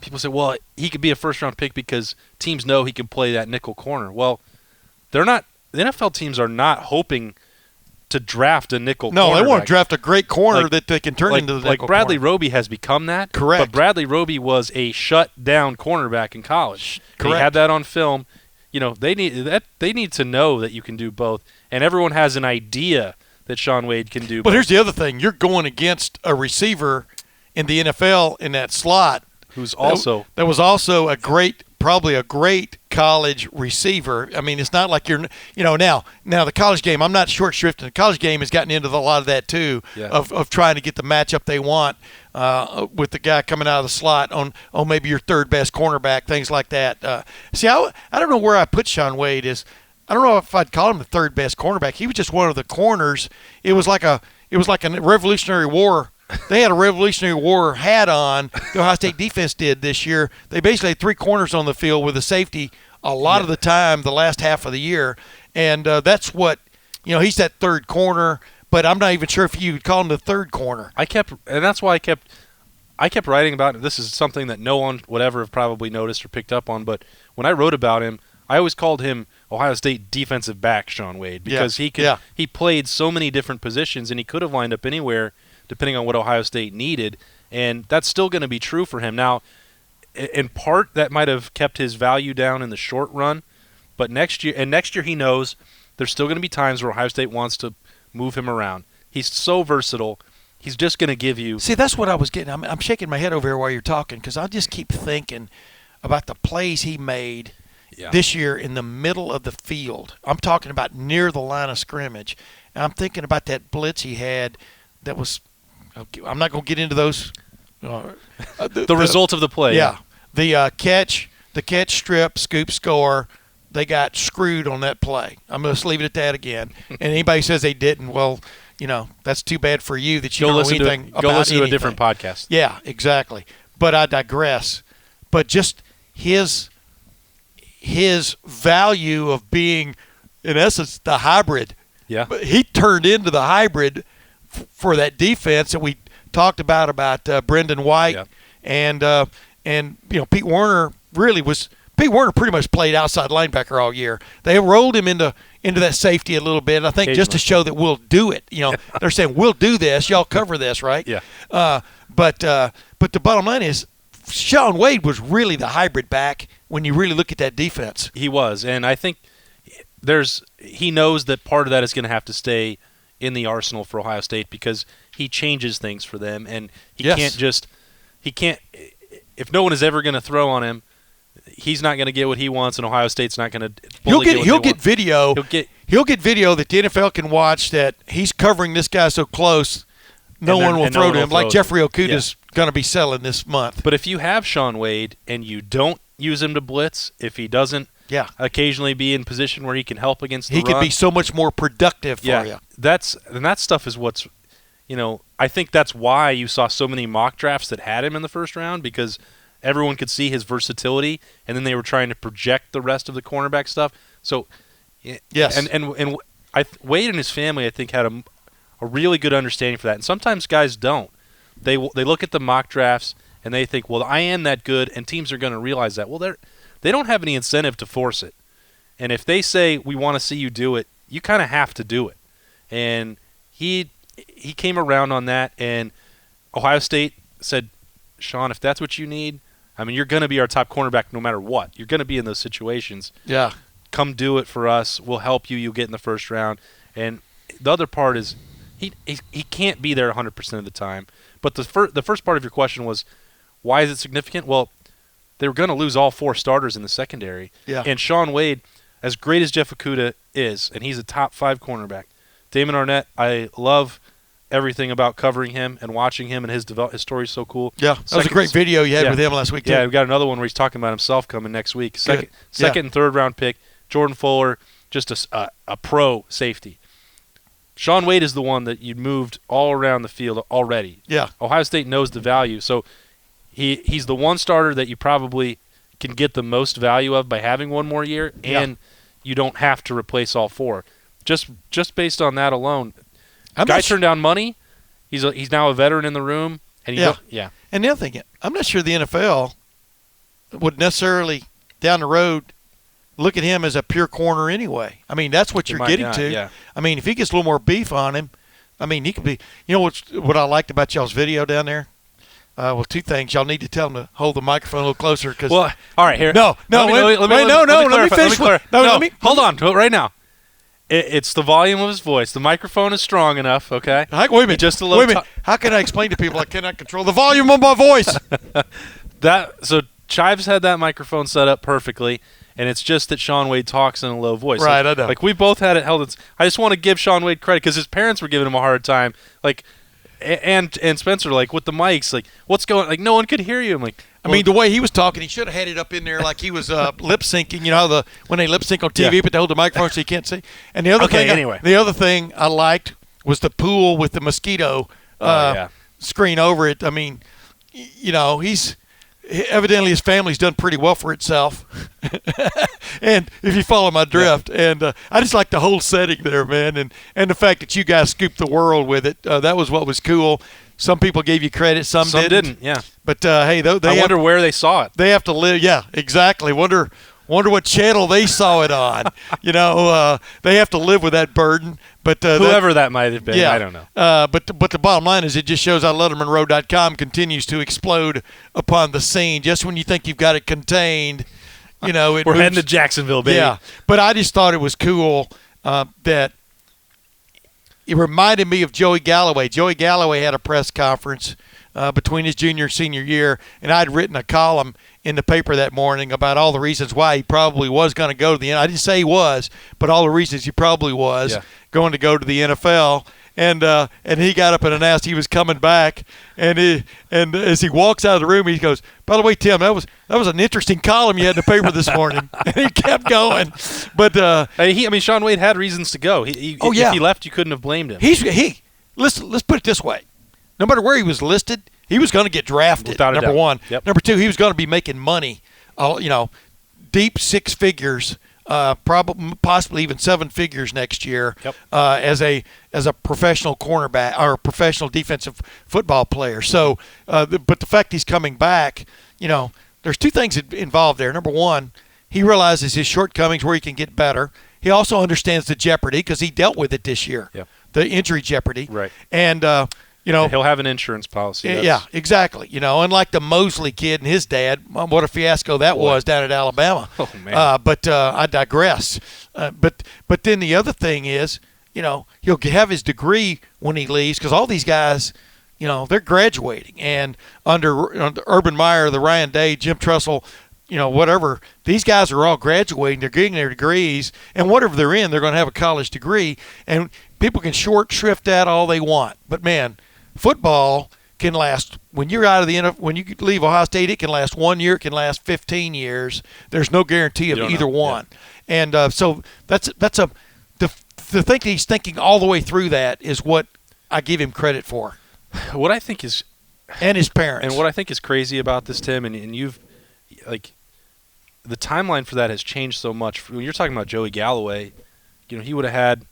people say, well, he could be a first-round pick because teams know he can play that nickel corner. Well, they're not. The NFL teams are not hoping to draft a nickel cornerback. No, they want to draft a great corner that they can turn into the nickel like Bradley corner. Roby has become that. Correct. But Bradley Roby was a shut-down cornerback in college. Correct. He had that on film. They need to know that you can do both, and everyone has an idea that Shaun Wade can do both. But here's the other thing. You're going against a receiver in the NFL in that slot who's also that was also probably a great college receiver. I mean, it's not like you're, now the college game, I'm not short shrifting. The college game has gotten into a lot of that too, of trying to get the matchup they want with the guy coming out of the slot on maybe your third best cornerback, things like that. I don't know where I put Shaun Wade. I don't know if I'd call him the third best cornerback. He was just one of the corners. It was like a Revolutionary War. They had a Revolutionary War hat on. The Ohio State defense did this year. They basically had three corners on the field with a safety a lot of the time, the last half of the year. And that's what, he's that third corner, but I'm not even sure if you would call him the third corner. And that's why I kept writing about it. This is something that no one would ever have probably noticed or picked up on, but when I wrote about him, I always called him Ohio State defensive back Shaun Wade because he played so many different positions and he could have lined up anywhere depending on what Ohio State needed, and that's still going to be true for him. Now, in part, that might have kept his value down in the short run, but next year he knows there's still going to be times where Ohio State wants to move him around. He's so versatile. He's just going to give you. See, that's what I was getting. I'm shaking my head over here while you're talking because I just keep thinking about the plays he made this year in the middle of the field. I'm talking about near the line of scrimmage. And I'm thinking about that blitz he had that was – I'm not going to get into those the result of the play. Yeah. The catch, strip, scoop, score, they got screwed on that play. I'm going to leave it at that again. And anybody says they didn't, well, that's too bad for you that you don't know anything about Go listen anything. to a different podcast. Yeah, exactly. But I digress. But just his value of being, in essence, the hybrid. Yeah. But he turned into the hybrid for that defense that we talked about Brendan White and Pete Werner Pete Werner pretty much played outside linebacker all year. They rolled him into that safety a little bit, I think, just to show that we'll do it. They're saying we'll do this, y'all cover this, right? Yeah. But the bottom line is Shaun Wade was really the hybrid back when you really look at that defense. He was, and I think he knows that part of that is going to have to stay in the arsenal for Ohio State because he changes things for them, and he can't. If no one is ever going to throw on him, he's not going to get what he wants, and Ohio State's not going to. He'll get video that the NFL can watch that he's covering this guy so close, no one will throw to him. Like Jeffrey Okuda's going to be selling this month. But if you have Shaun Wade and you don't use him to blitz, if he doesn't occasionally be in position where he can help against the run, he could be so much more productive for you. That stuff is what's, I think that's why you saw so many mock drafts that had him in the first round, because everyone could see his versatility, and then they were trying to project the rest of the cornerback stuff. So, yes, and Wade and his family, I think, had a really good understanding for that. And sometimes guys don't. They look at the mock drafts and they think, well, I am that good, and teams are going to realize that. Well, they don't have any incentive to force it. And if they say, we want to see you do it, you kind of have to do it. And he came around on that, and Ohio State said, Shaun, if that's what you need, I mean, you're going to be our top cornerback no matter what. You're going to be in those situations. Yeah. Come do it for us. We'll help you. You'll get in the first round. And the other part is he can't be there 100% of the time. But the first part of your question was, why is it significant? Well, they were going to lose all four starters in the secondary. Yeah. And Shaun Wade, as great as Jeff Okudah is, and he's a top 5 cornerback, Damon Arnett, I love everything about covering him and watching him, and his story is so cool. Yeah, that was a great video you had with him last week, too. Yeah, we've got another one where he's talking about himself coming next week. Second and third round pick, Jordan Fuller, just a pro safety. Shaun Wade is the one that you moved all around the field already. Yeah. Ohio State knows the value, so he's the one starter that you probably can get the most value of by having one more year, and you don't have to replace all four. Just based on that alone, guy turned down money. He's now a veteran in the room, and And the other thing, I'm not sure the NFL would necessarily down the road look at him as a pure corner anyway. I mean, that's what you're getting to. Yeah. I mean, if he gets a little more beef on him, I mean, he could be. You know what I liked about y'all's video down there? Well, two things. Y'all need to tell him to hold the microphone a little closer. All right, here. No, let me finish. Hold on to it right now. It's the volume of his voice. The microphone is strong enough, okay? Wait a minute. Just a little. Wait a minute. How can I explain to people I cannot control the volume of my voice? So Chives had that microphone set up perfectly, and it's just that Shaun Wade talks in a low voice. Right, I know. Like we both had it held. I just want to give Shaun Wade credit because his parents were giving him a hard time. Like, and Spencer, like with the mics, like what's going? Like no one could hear you. I'm like. I mean, the way he was talking, he should have had it up in there like he was lip syncing. You know, when they lip sync on TV, but they hold the microphone so you can't see. And the other thing I liked was the pool with the mosquito screen over it. I mean, you know, evidently his family's done pretty well for itself. And if you follow my drift, and I just like the whole setting there, man, and the fact that you guys scooped the world with it. That was what was cool. Some people gave you credit, some didn't. Yeah. But hey, I wonder where they saw it. They have to live. Yeah, exactly. Wonder what channel they saw it on. You know, they have to live with that burden. But whoever that might have been, I don't know. But the bottom line is, it just shows how LettermenRow.com continues to explode upon the scene. Just when you think you've got it contained, you know, we're heading to Jacksonville, baby. Yeah. But I just thought it was cool that. It reminded me of Joey Galloway. Joey Galloway had a press conference between his junior and senior year, and I'd written a column in the paper that morning about all the reasons why he probably was going to go to the NFL. I didn't say he was, but all the reasons he probably was going to go to the NFL. And he got up and announced he was coming back. And as he walks out of the room, he goes, "By the way, Tim, that was an interesting column you had in the paper this morning." And he kept going. But Shaun Wade had reasons to go. If he left, you couldn't have blamed him. Let's put it this way: no matter where he was listed, he was going to get drafted. Without a number doubt. one. Yep. Number two, he was going to be making money. Deep six figures. Possibly even seven figures next year. Yep. As a professional cornerback or a professional defensive football player. So, but the fact he's coming back, there's two things involved there. Number one, he realizes his shortcomings, where he can get better. He also understands the jeopardy because he dealt with it this year. Yep. The injury jeopardy. Right. And he'll have an insurance policy. Yeah, exactly. Unlike the Mosley kid and his dad, what a fiasco that was down at Alabama. Oh man. But I digress. But then the other thing is, he'll have his degree when he leaves because all these guys, they're graduating, and under Urban Meyer, the Ryan Day, Jim Tressel, whatever, these guys are all graduating. They're getting their degrees, and whatever they're in, they're going to have a college degree. And people can short shrift that all they want, but man. Football can last when you're out of the NFL. When you leave Ohio State, it can last 1 year. It can last 15 years. There's no guarantee of either one, and so that's the thing that he's thinking all the way through that is what I give him credit for. What I think is, and his parents, and what I think is crazy about this, Tim, and you've the timeline for that has changed so much. When you're talking about Joey Galloway, he would have had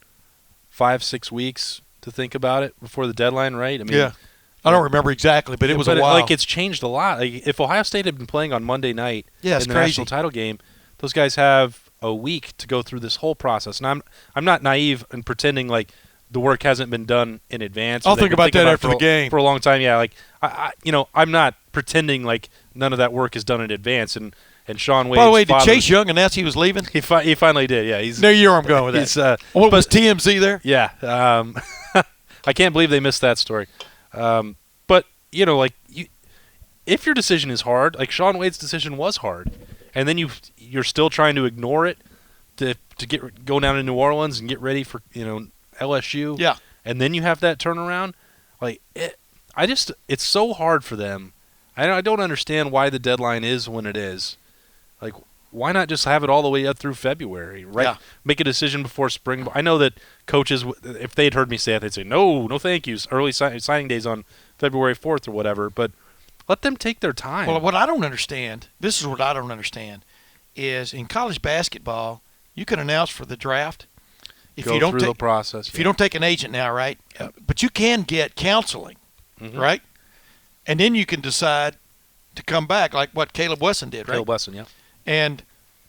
5-6 weeks to think about it before the deadline, right? I don't remember exactly, but it was a while. It's changed a lot. If Ohio State had been playing on Monday night in the crazy. national title game, those guys have a week to go through this whole process. And I'm not naive and pretending like the work hasn't been done in advance. I'll think about that after the game for a long time. Yeah, I'm not pretending like none of that work is done in advance. And Shaun Wade's by the way, did father, Chase Young announce he was leaving? He finally did. Yeah, no, you know where I'm going with that. Was TMZ there? Yeah. I can't believe they missed that story. But if your decision is hard, like Shaun Wade's decision was hard, and then you're still trying to ignore it to go down to New Orleans and get ready for LSU. Yeah. And then you have that turnaround. It's so hard for them. I don't understand why the deadline is when it is. Why not just have it all the way up through February, right? Yeah. Make a decision before spring. I know that coaches, if they'd heard me say it, they'd say, no thank yous. Early signing days on February 4th or whatever. But let them take their time. Well, what I don't understand, is in college basketball, you can announce for the draft. If you don't through the process. If you don't take an agent now, right? But you can get counseling, right? And then you can decide to come back, like what Caleb Wesson did, right? Caleb Wesson, yeah. And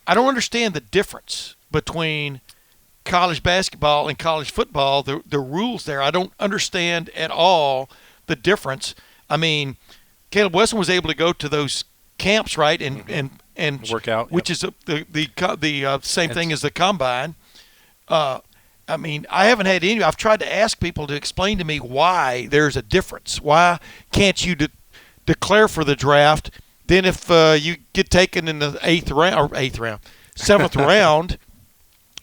I don't understand the difference between college basketball and college football, the rules there. I don't understand at all the difference. Caleb Wesson was able to go to those camps, right, and work out, which is the same thing as the combine. I haven't had any. I've tried to ask people to explain to me why there's a difference. Why can't you declare for the draft? Then if you get taken in the 7th round,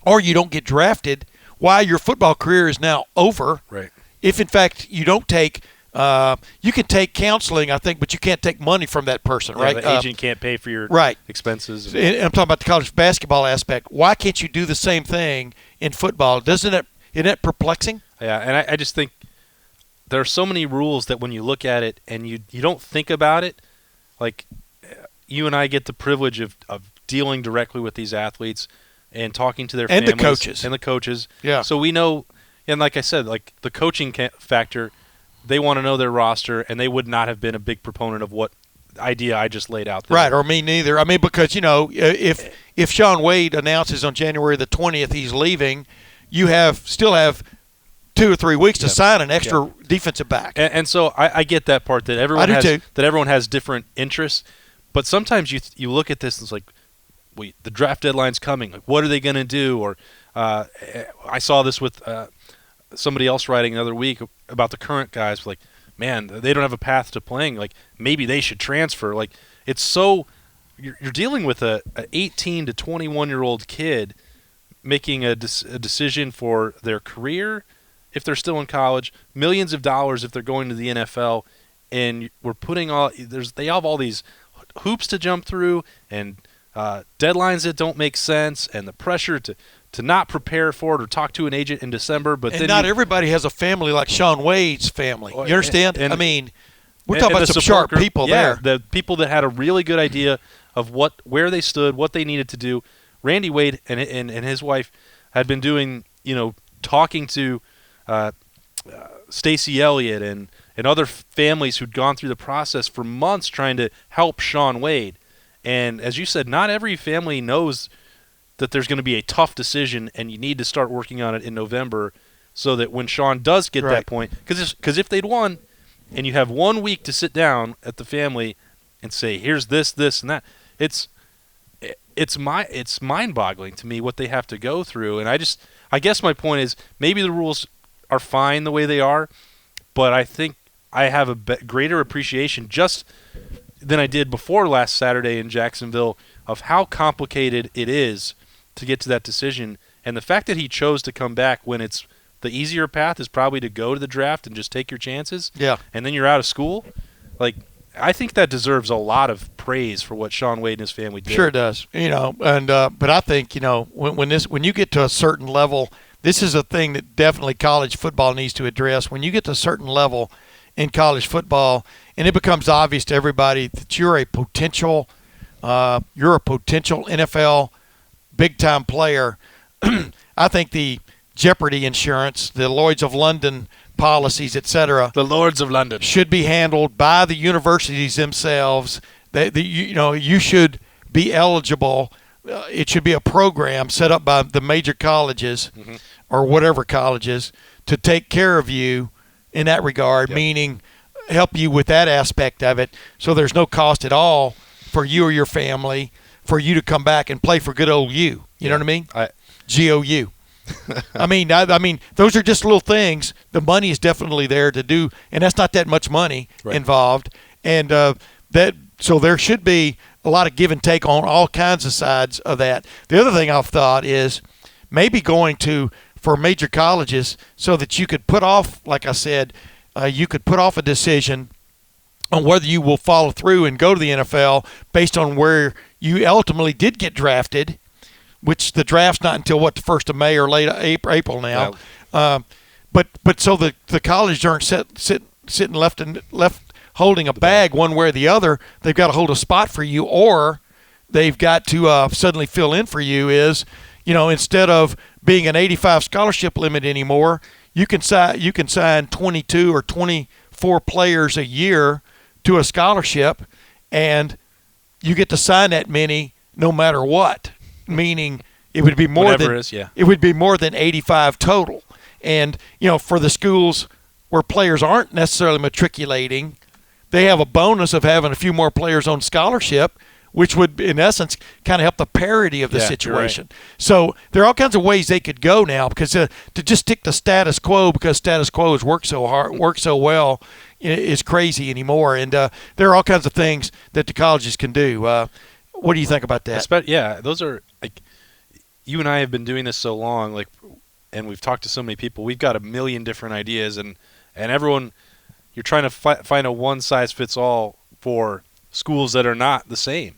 or you don't get drafted, why your football career is now over. Right. If, in fact, you don't take you can take counseling, I think, but you can't take money from that person, right? The agent can't pay for your expenses. And I'm talking about the college basketball aspect. Why can't you do the same thing in football? Isn't that perplexing? Yeah, and I just think there are so many rules that when you look at it and you don't think about it, like you and I get the privilege of dealing directly with these athletes and talking to their families. And the coaches. Yeah. So we know, and like I said, like the coaching factor, they want to know their roster, and they would not have been a big proponent of what idea I just laid out there. Right, or me neither. Because, if Shaun Wade announces on January the 20th he's leaving, you still have 2 or 3 weeks to sign an extra defensive back. And so I get that part, that everyone has different interests. But sometimes you look at this and it's like, wait, the draft deadline's coming. Like, what are they going to do? Or I saw this with somebody else writing another week about the current guys. Like, man, they don't have a path to playing. Like, maybe they should transfer. Like, it's so you're dealing with a 18 to 21-year-old kid making a decision for their career if they're still in college, millions of dollars if they're going to the NFL, and we're putting they have all these hoops to jump through and deadlines that don't make sense, and the pressure to not prepare for it or talk to an agent in December. But then not everybody has a family like Sean Wade's family. You understand? I mean, we're talking about some sharp people there. The people that had a really good idea of where they stood, what they needed to do. Randy Wade and his wife had been doing, talking to Stacey Elliott and other families who'd gone through the process for months trying to help Sean Wade. And as you said, not every family knows that there's going to be a tough decision, and you need to start working on it in November so that when Sean does get that point, because if they'd won and you have 1 week to sit down at the family and say, here's this, and that, it's mind-boggling to me what they have to go through. And I guess my point is maybe the rules are fine the way they are, but I think I have a greater appreciation just than I did before last Saturday in Jacksonville of how complicated it is to get to that decision. And the fact that he chose to come back when it's the easier path is probably to go to the draft and just take your chances. Yeah. And then you're out of school. Like, I think that deserves a lot of praise for what Sean Wade and his family did. Sure it does. And but I think, when you get to a certain level, this is a thing that definitely college football needs to address. When you get to a certain level in college football, and it becomes obvious to everybody that you're a potential NFL big-time player, I think the Jeopardy insurance, the Lloyd's of London policies, etc., the Lords of London, should be handled by the universities themselves. You should be eligible. It should be a program set up by the major colleges or whatever colleges to take care of you in that regard, meaning help you with that aspect of it, so there's no cost at all for you or your family for you to come back and play for good old you. You know what I mean? GOU. I mean, those are just little things. The money is definitely there to do, and that's not that much money involved. And so there should be a lot of give and take on all kinds of sides of that. The other thing I've thought is maybe going for major colleges so that you could put off, like I said, you could put off a decision on whether you will follow through and go to the NFL based on where you ultimately did get drafted, which the draft's not until, the 1st of May or late April now. But so the colleges aren't sitting left holding a bag one way or the other. They've got to hold a spot for you, or they've got to suddenly fill in for you instead of being an 85 scholarship limit anymore, you can sign 22 or 24 players a year to a scholarship, and you get to sign that many no matter what. Meaning it would be more it would be more than 85 total. And for the schools where players aren't necessarily matriculating, they have a bonus of having a few more players on scholarship, which would, in essence, kind of help the parity of the situation. Right. So there are all kinds of ways they could go now, because to just stick to status quo because status quo has worked so well is crazy anymore. And there are all kinds of things that the colleges can do. What do you think about that? Those are, like, you and I have been doing this so long, and we've talked to so many people. We've got a million different ideas, and everyone, you're trying to find a one-size-fits-all for schools that are not the same.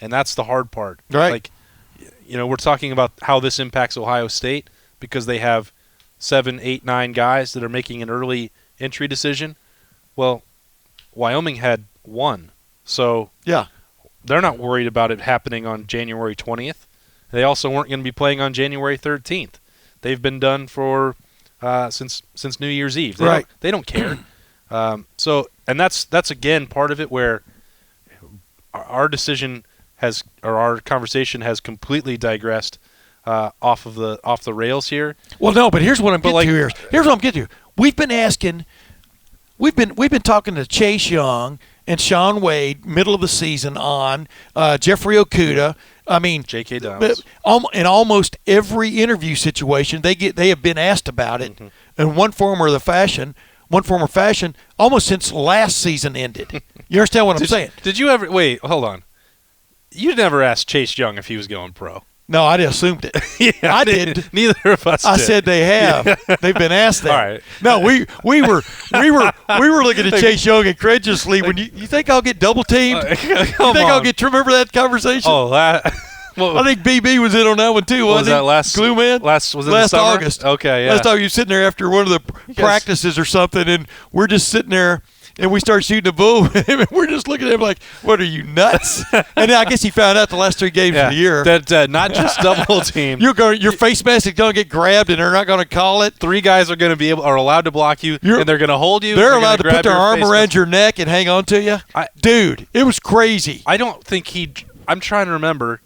And that's the hard part. Right. We're talking about how this impacts Ohio State because they have 7, 8, 9 guys that are making an early entry decision. Well, Wyoming had 1. So they're not worried about it happening on January 20th. They also weren't going to be playing on January 13th. They've been done for since New Year's Eve. They don't care. And that's again part of it where our decision our conversation has completely digressed off the rails here. Well, no, but here's what I'm getting to here. Here's what I'm getting to. We've been talking to Chase Young and Sean Wade middle of the season on Jeffrey Okudah. I mean, J.K. Downs. In almost every interview situation, they have been asked about it in one form or the fashion. one form or fashion, almost since last season ended. You understand what I'm saying? Did you ever – wait, hold on. You never asked Chase Young if he was going pro. No, I assumed it. Yeah, I did. Neither of us I did. said they have. Yeah. They've been asked that. All right. No, we were looking at Chase Young incredulously. When you think I'll get double teamed? You think I'll get? Remember that conversation? Oh, I think BB was in on that one too. Was that last Glue Man? Was it last the summer? August? Okay, yeah. Last time you were sitting there after one of the practices or something, and we're just sitting there. And we start shooting a bull, and we're just looking at him like, "What are you nuts?" And then I guess he found out the last 3 games of the year that not just double team. Your face mask is going to get grabbed, and they're not going to call it. 3 guys are going to are allowed to block you, and they're going to hold you. They're allowed to put their arm around your neck and hang on to you. Dude, it was crazy. I don't think I'm trying to remember.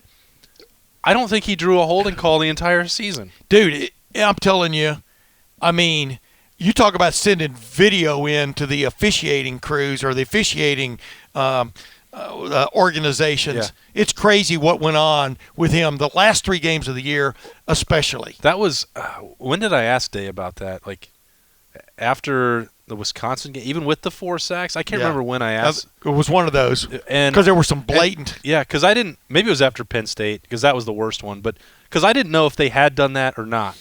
I don't think he drew a holding call the entire season. Dude, I'm telling you, I mean. You talk about sending video in to the officiating crews or the officiating organizations. Yeah. It's crazy what went on with him the last 3 games of the year, especially. That was when did I ask Day about that? Like after the Wisconsin game, even with the 4 sacks. I can't remember when I asked. It was one of those, because there were some blatant. Because I didn't. Maybe it was after Penn State, because that was the worst one. But because I didn't know if they had done that or not.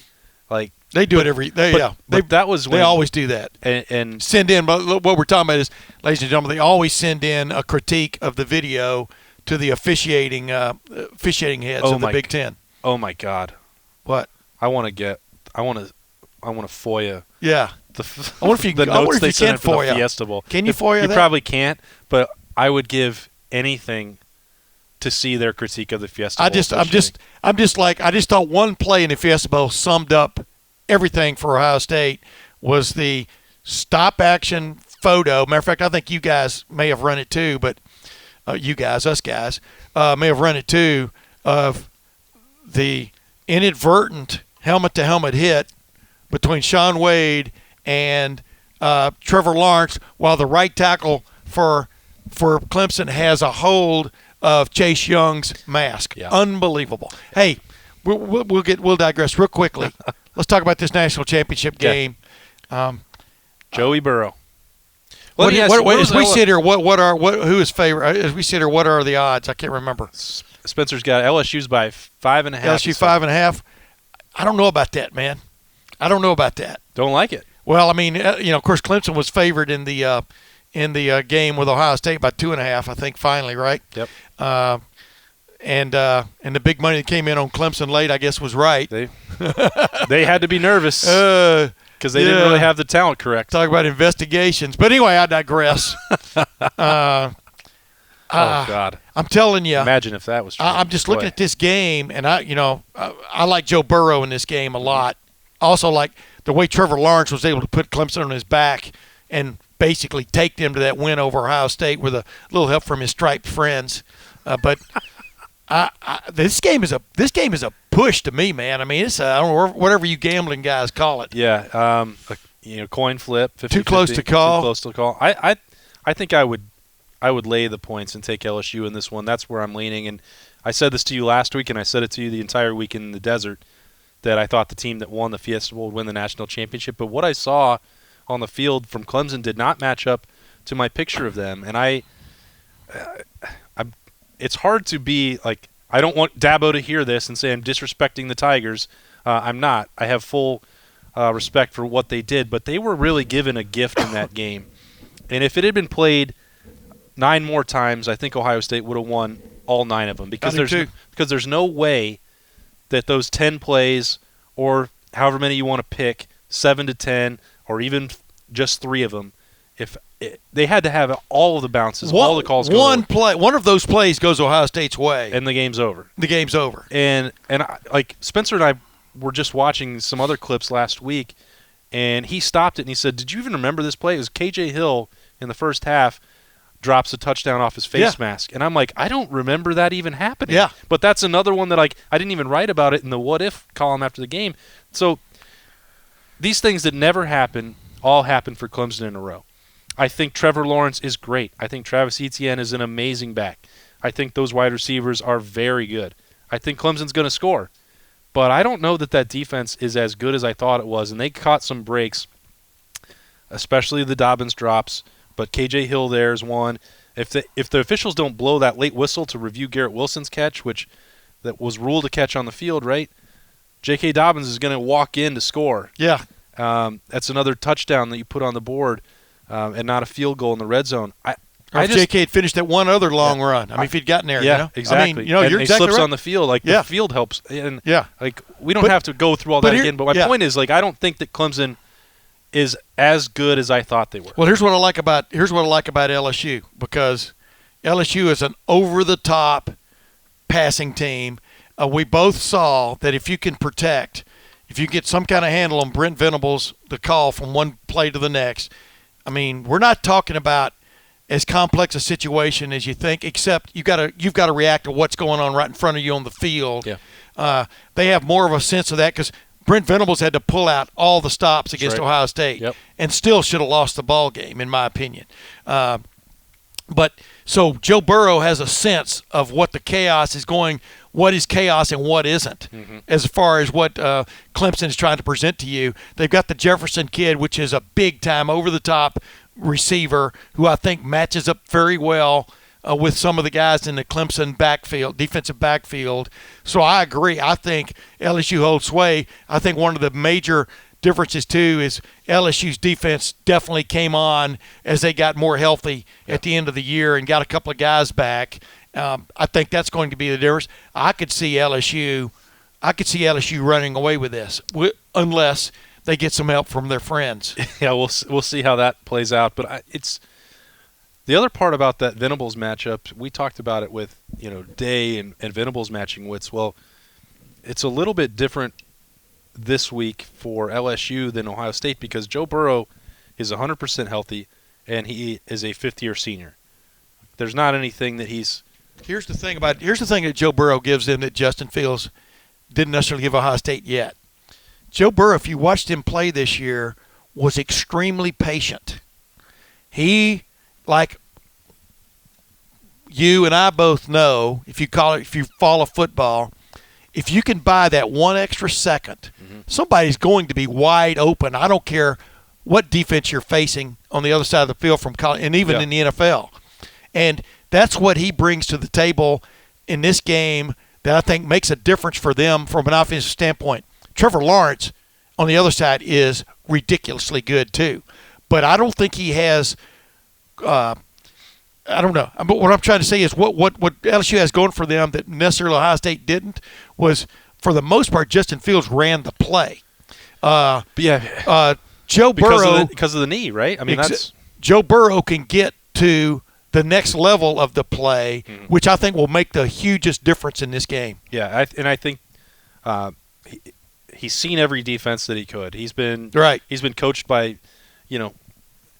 Like. They do it every. That was when they always do that and send in. But what we're talking about is, ladies and gentlemen, they always send in a critique of the video to the officiating heads of the Big Ten. Oh my God! What? I want to FOIA. Yeah. I wonder if you the notes they can sent for FOIA. the Fiesta Bowl. Can you FOIA that? You probably can't, but I would give anything to see their critique of the Fiesta Bowl. I just thought one play in the Fiesta Bowl summed up everything for Ohio State. Was the stop action photo. Matter of fact, I think you guys may have run it too, but us guys, may have run it too, of the inadvertent helmet-to-helmet hit between Shaun Wade and Trevor Lawrence, while the right tackle for Clemson has a hold of Chase Young's mask. Yeah. Unbelievable. Hey, we'll digress real quickly. Let's talk about this national championship game. Joey Burrow. Who is favorite? As we sit here, what are the odds? I can't remember. Spencer's got LSU's by 5.5. LSU 5.5. I don't know about that, man. I don't know about that. Don't like it. Well, I mean, of course, Clemson was favored in the game with Ohio State by 2.5. I think finally, right? Yep. And the big money that came in on Clemson late, I guess, was right. They had to be nervous because they didn't really have the talent correct. Talk about investigations. But anyway, I digress. Oh, God. I'm telling you. Imagine if that was true. I'm just looking at this game, and I like Joe Burrow in this game a lot. Also like the way Trevor Lawrence was able to put Clemson on his back and basically take them to that win over Ohio State with a little help from his striped friends. But this game is a push to me, man. I mean, it's I don't know, whatever you gambling guys call it. Yeah, coin flip. 50-50, too close to call. Too close to call. I think I would lay the points and take LSU in this one. That's where I'm leaning. And I said this to you last week, and I said it to you the entire week in the desert, that I thought the team that won the Fiesta Bowl would win the national championship. But what I saw on the field from Clemson did not match up to my picture of them. And it's hard to be like, I don't want Dabo to hear this and say I'm disrespecting the Tigers. I'm not. I have full respect for what they did, but they were really given a gift in that game. And if it had been played 9 more times, I think Ohio State would have won all 9 of them, because there's no way that those 10 plays, or however many you want to pick, 7 to 10, or even just 3 of them, they had to have all of the bounces, all the calls. One of those plays goes Ohio State's way, and the game's over. And like Spencer and I were just watching some other clips last week, and he stopped it and he said, "Did you even remember this play?" It was KJ Hill in the first half drops a touchdown off his face mask, and I'm like, I don't remember that even happening. Yeah. But that's another one that I didn't even write about it in the what if column after the game. So these things that never happen all happen for Clemson in a row. I think Trevor Lawrence is great. I think Travis Etienne is an amazing back. I think those wide receivers are very good. I think Clemson's going to score. But I don't know that defense is as good as I thought it was, and they caught some breaks. especially the Dobbins drops. But KJ Hill there is one. If the officials don't blow that late whistle to review Garrett Wilson's catch, which that was ruled a catch on the field, right? J.K. Dobbins is going to walk in to score. Yeah. That's another touchdown that you put on the board, and not a field goal in the red zone. If J.K. had finished that one other long run, I mean, if he'd gotten there, yeah, exactly. I mean, you're and exactly he slips right. on the field, the field helps, and we don't have to go through all that again. But my point is, I don't think that Clemson is as good as I thought they were. Well, here's what I like about LSU, because LSU is an over-the-top passing team. We both saw that if you can protect, if you get some kind of handle on Brent Venables, the call from one play to the next, I mean, we're not talking about as complex a situation as you think, except you've got to react to what's going on right in front of you on the field. Yeah. They have more of a sense of that because Brent Venables had to pull out all the stops against Ohio State, and still should have lost the ball game, in my opinion. But so Joe Burrow has a sense of what the chaos is going, what is chaos and what isn't, as far as what Clemson is trying to present to you. They've got the Jefferson kid, which is a big-time, over-the-top receiver who I think matches up very well with some of the guys in the Clemson backfield, defensive backfield. So I agree. I think LSU holds sway. I think one of the major differences, too, is LSU's defense definitely came on as they got more healthy at the end of the year and got a couple of guys back. I think that's going to be the difference. I could see LSU running away with this unless they get some help from their friends. Yeah, we'll see how that plays out. But it's the other part about that Venables matchup. We talked about it with Day and Venables matching wits. Well, it's a little bit different this week for LSU than Ohio State because Joe Burrow is 100% healthy and he is a fifth-year senior. There's not anything that he's. Here's the thing that Joe Burrow gives them that Justin Fields didn't necessarily give Ohio State yet. Joe Burrow, if you watched him play this year, was extremely patient. He, like you and I both know, if you follow football, if you can buy that one extra second, somebody's going to be wide open. I don't care what defense you're facing on the other side of the field from college, and even in the NFL. And that's what he brings to the table in this game that I think makes a difference for them from an offensive standpoint. Trevor Lawrence on the other side is ridiculously good too. But I don't think he has I don't know. But what I'm trying to say is what LSU has going for them that necessarily Ohio State didn't was, for the most part, Justin Fields ran the play. Joe Burrow, because of the knee, right? I mean, Joe Burrow can get to the next level of the play, which I think will make the hugest difference in this game. Yeah, I think he's seen every defense that he could. He's been coached by,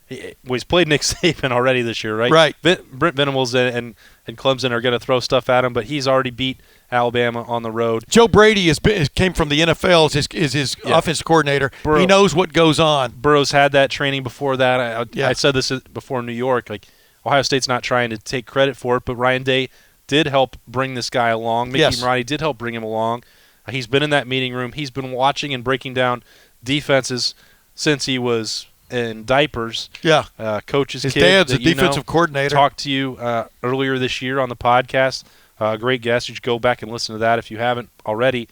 he's played Nick Saban already this year, right? Right. Brent Venables and Clemson are going to throw stuff at him, but he's already beat Alabama on the road. Joe Brady came from the NFL as his offensive coordinator. He knows what goes on. Burrow's had that training before that. I said this before New York. Ohio State's not trying to take credit for it, but Ryan Day did help bring this guy along. Mickey Marotti did help bring him along. He's been in that meeting room. He's been watching and breaking down defenses since he was in diapers. Yeah. Coach's his kid. His dad's a defensive coordinator. Talked to you earlier this year on the podcast. Great guest. You should go back and listen to that if you haven't already.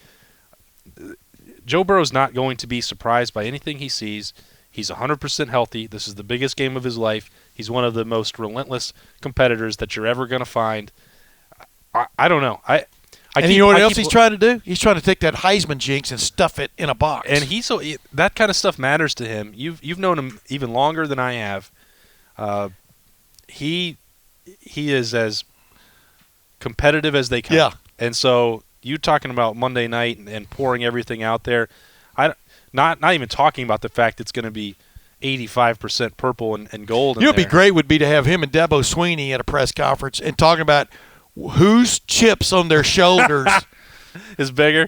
Joe Burrow's not going to be surprised by anything he sees. He's 100% healthy. This is the biggest game of his life. He's one of the most relentless competitors that you're ever going to find. I don't know. You know what else he's trying to do? He's trying to take that Heisman jinx and stuff it in a box. And that kind of stuff matters to him. You've known him even longer than I have. He is as competitive as they come. Yeah. And so you talking about Monday night and pouring everything out there. Not even talking about the fact it's going to be 85% purple and gold. What would be great would be to have him and Dabo Sweeney at a press conference and talking about whose chips on their shoulders is bigger,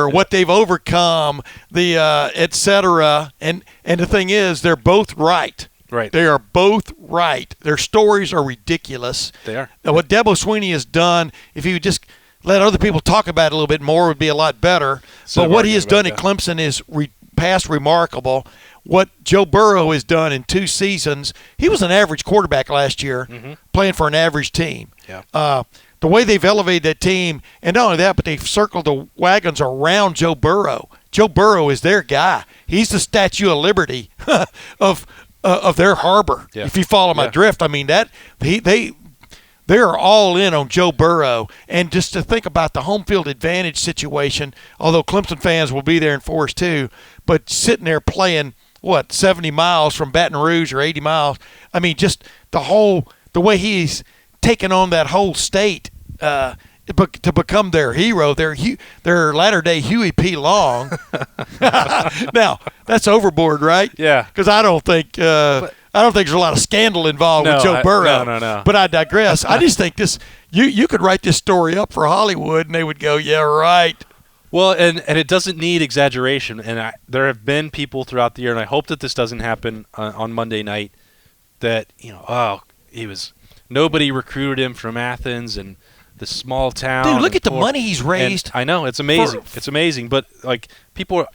what they've overcome, the et cetera. And the thing is, they're both right. Right. They are both right. Their stories are ridiculous. They are. Now, what Dabo Sweeney has done, if he would just let other people talk about it a little bit more, would be a lot better. But what he has done at Clemson is past remarkable. what Joe Burrow has done in 2 seasons. He was an average quarterback last year, playing for an average team. Yeah. The way they've elevated that team, and not only that, but they've circled the wagons around Joe Burrow. Joe Burrow is their guy. He's the Statue of Liberty of their harbor. Yeah. If you follow my drift, I mean they're all in on Joe Burrow. And just to think about the home field advantage situation, although Clemson fans will be there in force too, but sitting there playing 70 miles from Baton Rouge or 80 miles. I mean, just the way he's taken on that whole state to become their hero, their latter-day Huey P. Long. Now, that's overboard, right? Yeah. Because I don't think there's a lot of scandal involved with Joe Burrow. No. But I digress. I just think this you could write this story up for Hollywood, and they would go, yeah, right. Well, and it doesn't need exaggeration. And there have been people throughout the year, and I hope that this doesn't happen on Monday night, that, nobody recruited him from Athens and the small town. Dude, look at the money he's raised. And I know, it's amazing. It's amazing. But,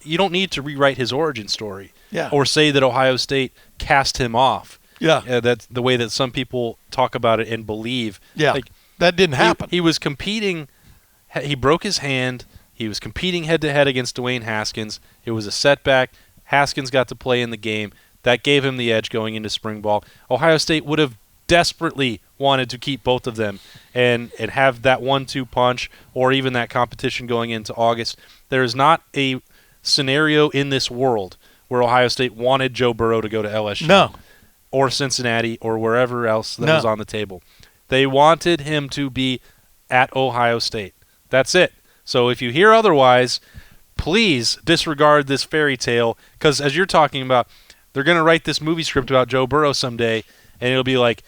you don't need to rewrite his origin story. Yeah. Or say that Ohio State cast him off. Yeah. That's the way that some people talk about it and believe. Yeah. That didn't happen. He was competing. He broke his hand. He was competing head-to-head against Dwayne Haskins. It was a setback. Haskins got to play in the game. That gave him the edge going into spring ball. Ohio State would have desperately wanted to keep both of them and have that 1-2 punch or even that competition going into August. There is not a scenario in this world where Ohio State wanted Joe Burrow to go to LSU. No. Or Cincinnati or wherever else that was on the table. They wanted him to be at Ohio State. That's it. So if you hear otherwise, please disregard this fairy tale, because as you're talking about, they're going to write this movie script about Joe Burrow someday, and it'll be like,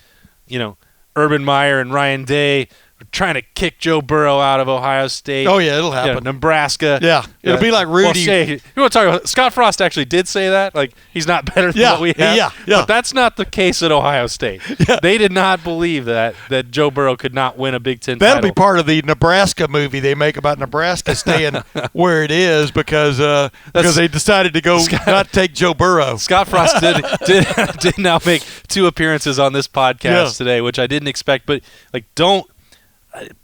Urban Meyer and Ryan Day are trying to kick Joe Burrow out of Ohio State. Oh, yeah, it'll happen. Nebraska. Yeah, it'll be like Rudy. Well, you want to talk about Scott Frost actually did say that? Like, he's not better than what we have. Yeah. But that's not the case at Ohio State. Yeah. They did not believe that Joe Burrow could not win a Big Ten title. That'll be part of the Nebraska movie they make about Nebraska staying where it is because they decided to go not take Joe Burrow. Scott Frost did now make 2 appearances on this podcast today, which I didn't expect. But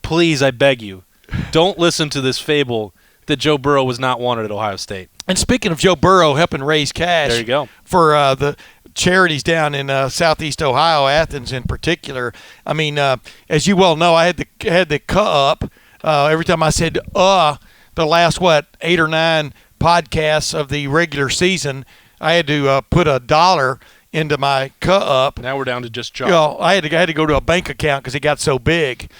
please, I beg you, don't listen to this fable that Joe Burrow was not wanted at Ohio State. And speaking of Joe Burrow helping raise cash, there you go, for the charities down in southeast Ohio, Athens in particular. I mean, as you well know, I had the up every time I said the last 8 or 9 podcasts of the regular season. I had to put $1 into my up. Now we're down to just chalk. I had to go to a bank account because it got so big,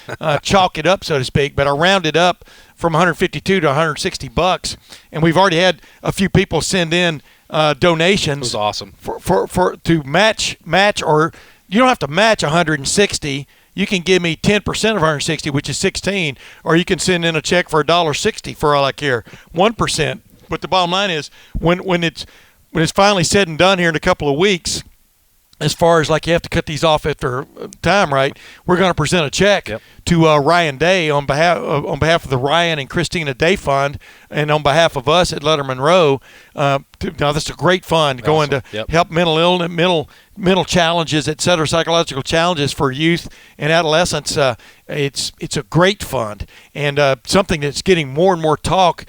chalk it up, so to speak. But I rounded up from $152 to $160, and we've already had a few people send in donations. It was awesome for to match, or you don't have to match 160. You can give me 10% of 160, which is 16, or you can send in a check for $1.60 for all I care, 1%. But the bottom line is when it's finally said and done here in a couple of weeks, as far as you have to cut these off after time, right? We're going to present a check to Ryan Day on behalf of the Ryan and Christina Day Fund, and on behalf of us at Lettermen Row. Now this is a great fund going to help mental illness, mental challenges, et cetera, psychological challenges for youth and adolescents. It's a great fund and something that's getting more and more talk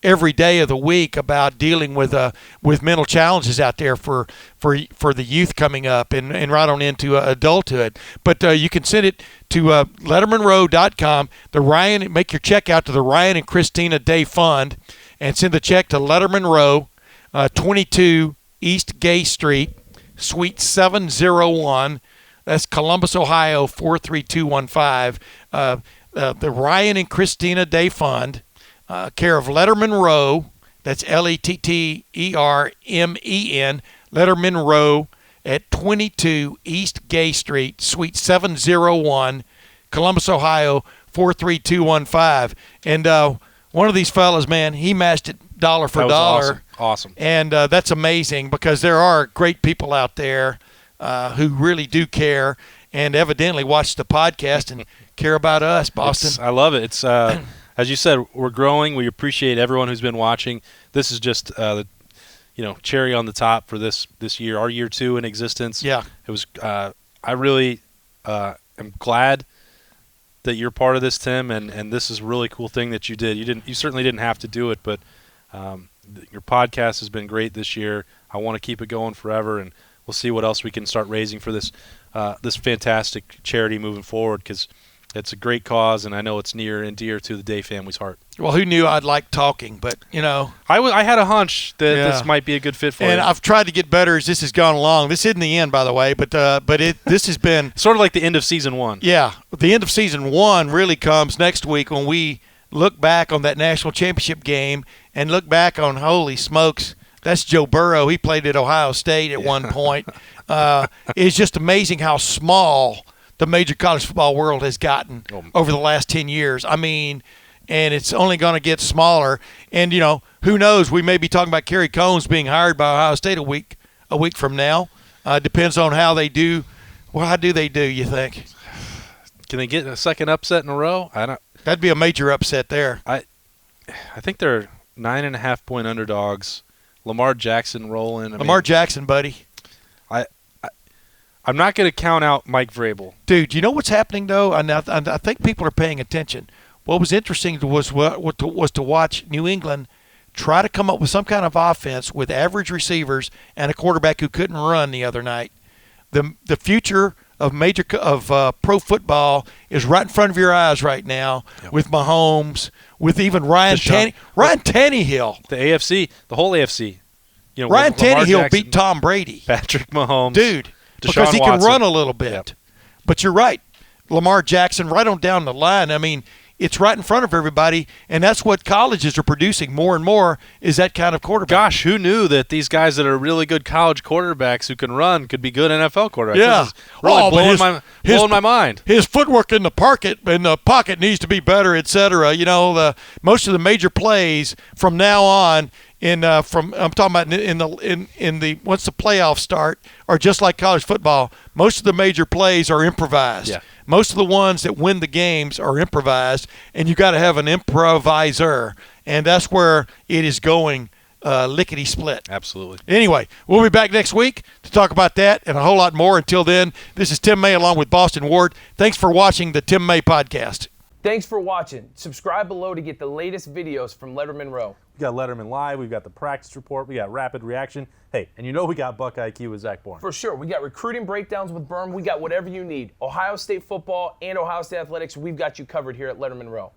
every day of the week about dealing with mental challenges out there for the youth coming up and right on into adulthood. But you can send it to lettermenrow.com. Make your check out to the Ryan and Christina Day Fund and send the check to Lettermen Row, 22 East Gay Street, Suite 701. That's Columbus, Ohio 43215. The Ryan and Christina Day Fund. Care of Lettermen Row, that's Lettermen, Lettermen Row at 22 East Gay Street, Suite 701, Columbus, Ohio, 43215. And one of these fellas, man, he matched it dollar for dollar. Awesome. And that's amazing because there are great people out there who really do care and evidently watch the podcast and care about us, Boston. I love it. It's as you said, we're growing. We appreciate everyone who's been watching. This is just cherry on the top for this year, our year 2 in existence. Yeah. It was. I really am glad that you're part of this, Tim, and this is a really cool thing that you did. You certainly didn't have to do it, but your podcast has been great this year. I want to keep it going forever, and we'll see what else we can start raising for this fantastic charity moving forward, because it's a great cause, and I know it's near and dear to the Day family's heart. Well, who knew I'd like talking, but, I had a hunch that this might be a good fit for you. And I've tried to get better as this has gone along. This isn't the end, by the way, but this has been sort of like the end of season 1. Yeah, the end of season 1 really comes next week when we look back on that national championship game and look back on, holy smokes, that's Joe Burrow. He played at Ohio State at one point. It's just amazing how small the major college football world has gotten over the last 10 years. I mean, and it's only going to get smaller. And, who knows? We may be talking about Kerry Combs being hired by Ohio State a week from now. Depends on how they do. Well, how do they do, you think? Can they get a second upset in a row? That'd be a major upset there. I think they're 9.5-point underdogs. Lamar Jackson rolling. Lamar Jackson, buddy. I'm not going to count out Mike Vrabel. Dude, you know what's happening, though? I think people are paying attention. What was interesting was to watch New England try to come up with some kind of offense with average receivers and a quarterback who couldn't run the other night. The future of pro football is right in front of your eyes right now, with Mahomes, with even Ryan Tannehill. The AFC, the whole AFC. Ryan Tannehill beat Tom Brady. Patrick Mahomes. Dude, because he can run a little bit. Yep. But you're right. Lamar Jackson right on down the line. I mean, it's right in front of everybody, and that's what colleges are producing more and more, is that kind of quarterback. Gosh, who knew that these guys that are really good college quarterbacks who can run could be good NFL quarterbacks? Yeah. This is really blowing my mind. His footwork in the pocket needs to be better, et cetera. Most of the major plays from now on I'm talking about in the once the playoffs start are just like college football. Most of the major plays are improvised. Yeah. Most of the ones that win the games are improvised, and you got to have an improviser, and that's where it is going lickety split. Absolutely. Anyway, we'll be back next week to talk about that and a whole lot more. Until then, this is Tim May along with Boston Ward. Thanks for watching the Tim May Podcast. Thanks for watching. Subscribe below to get the latest videos from Lettermen Row. We got Letterman Live. We've got the practice report. We got rapid reaction. Hey, and we got Buckeye IQ with Zach Bourne. For sure. We got recruiting breakdowns with Berm. We got whatever you need. Ohio State football and Ohio State athletics, we've got you covered here at Lettermen Row.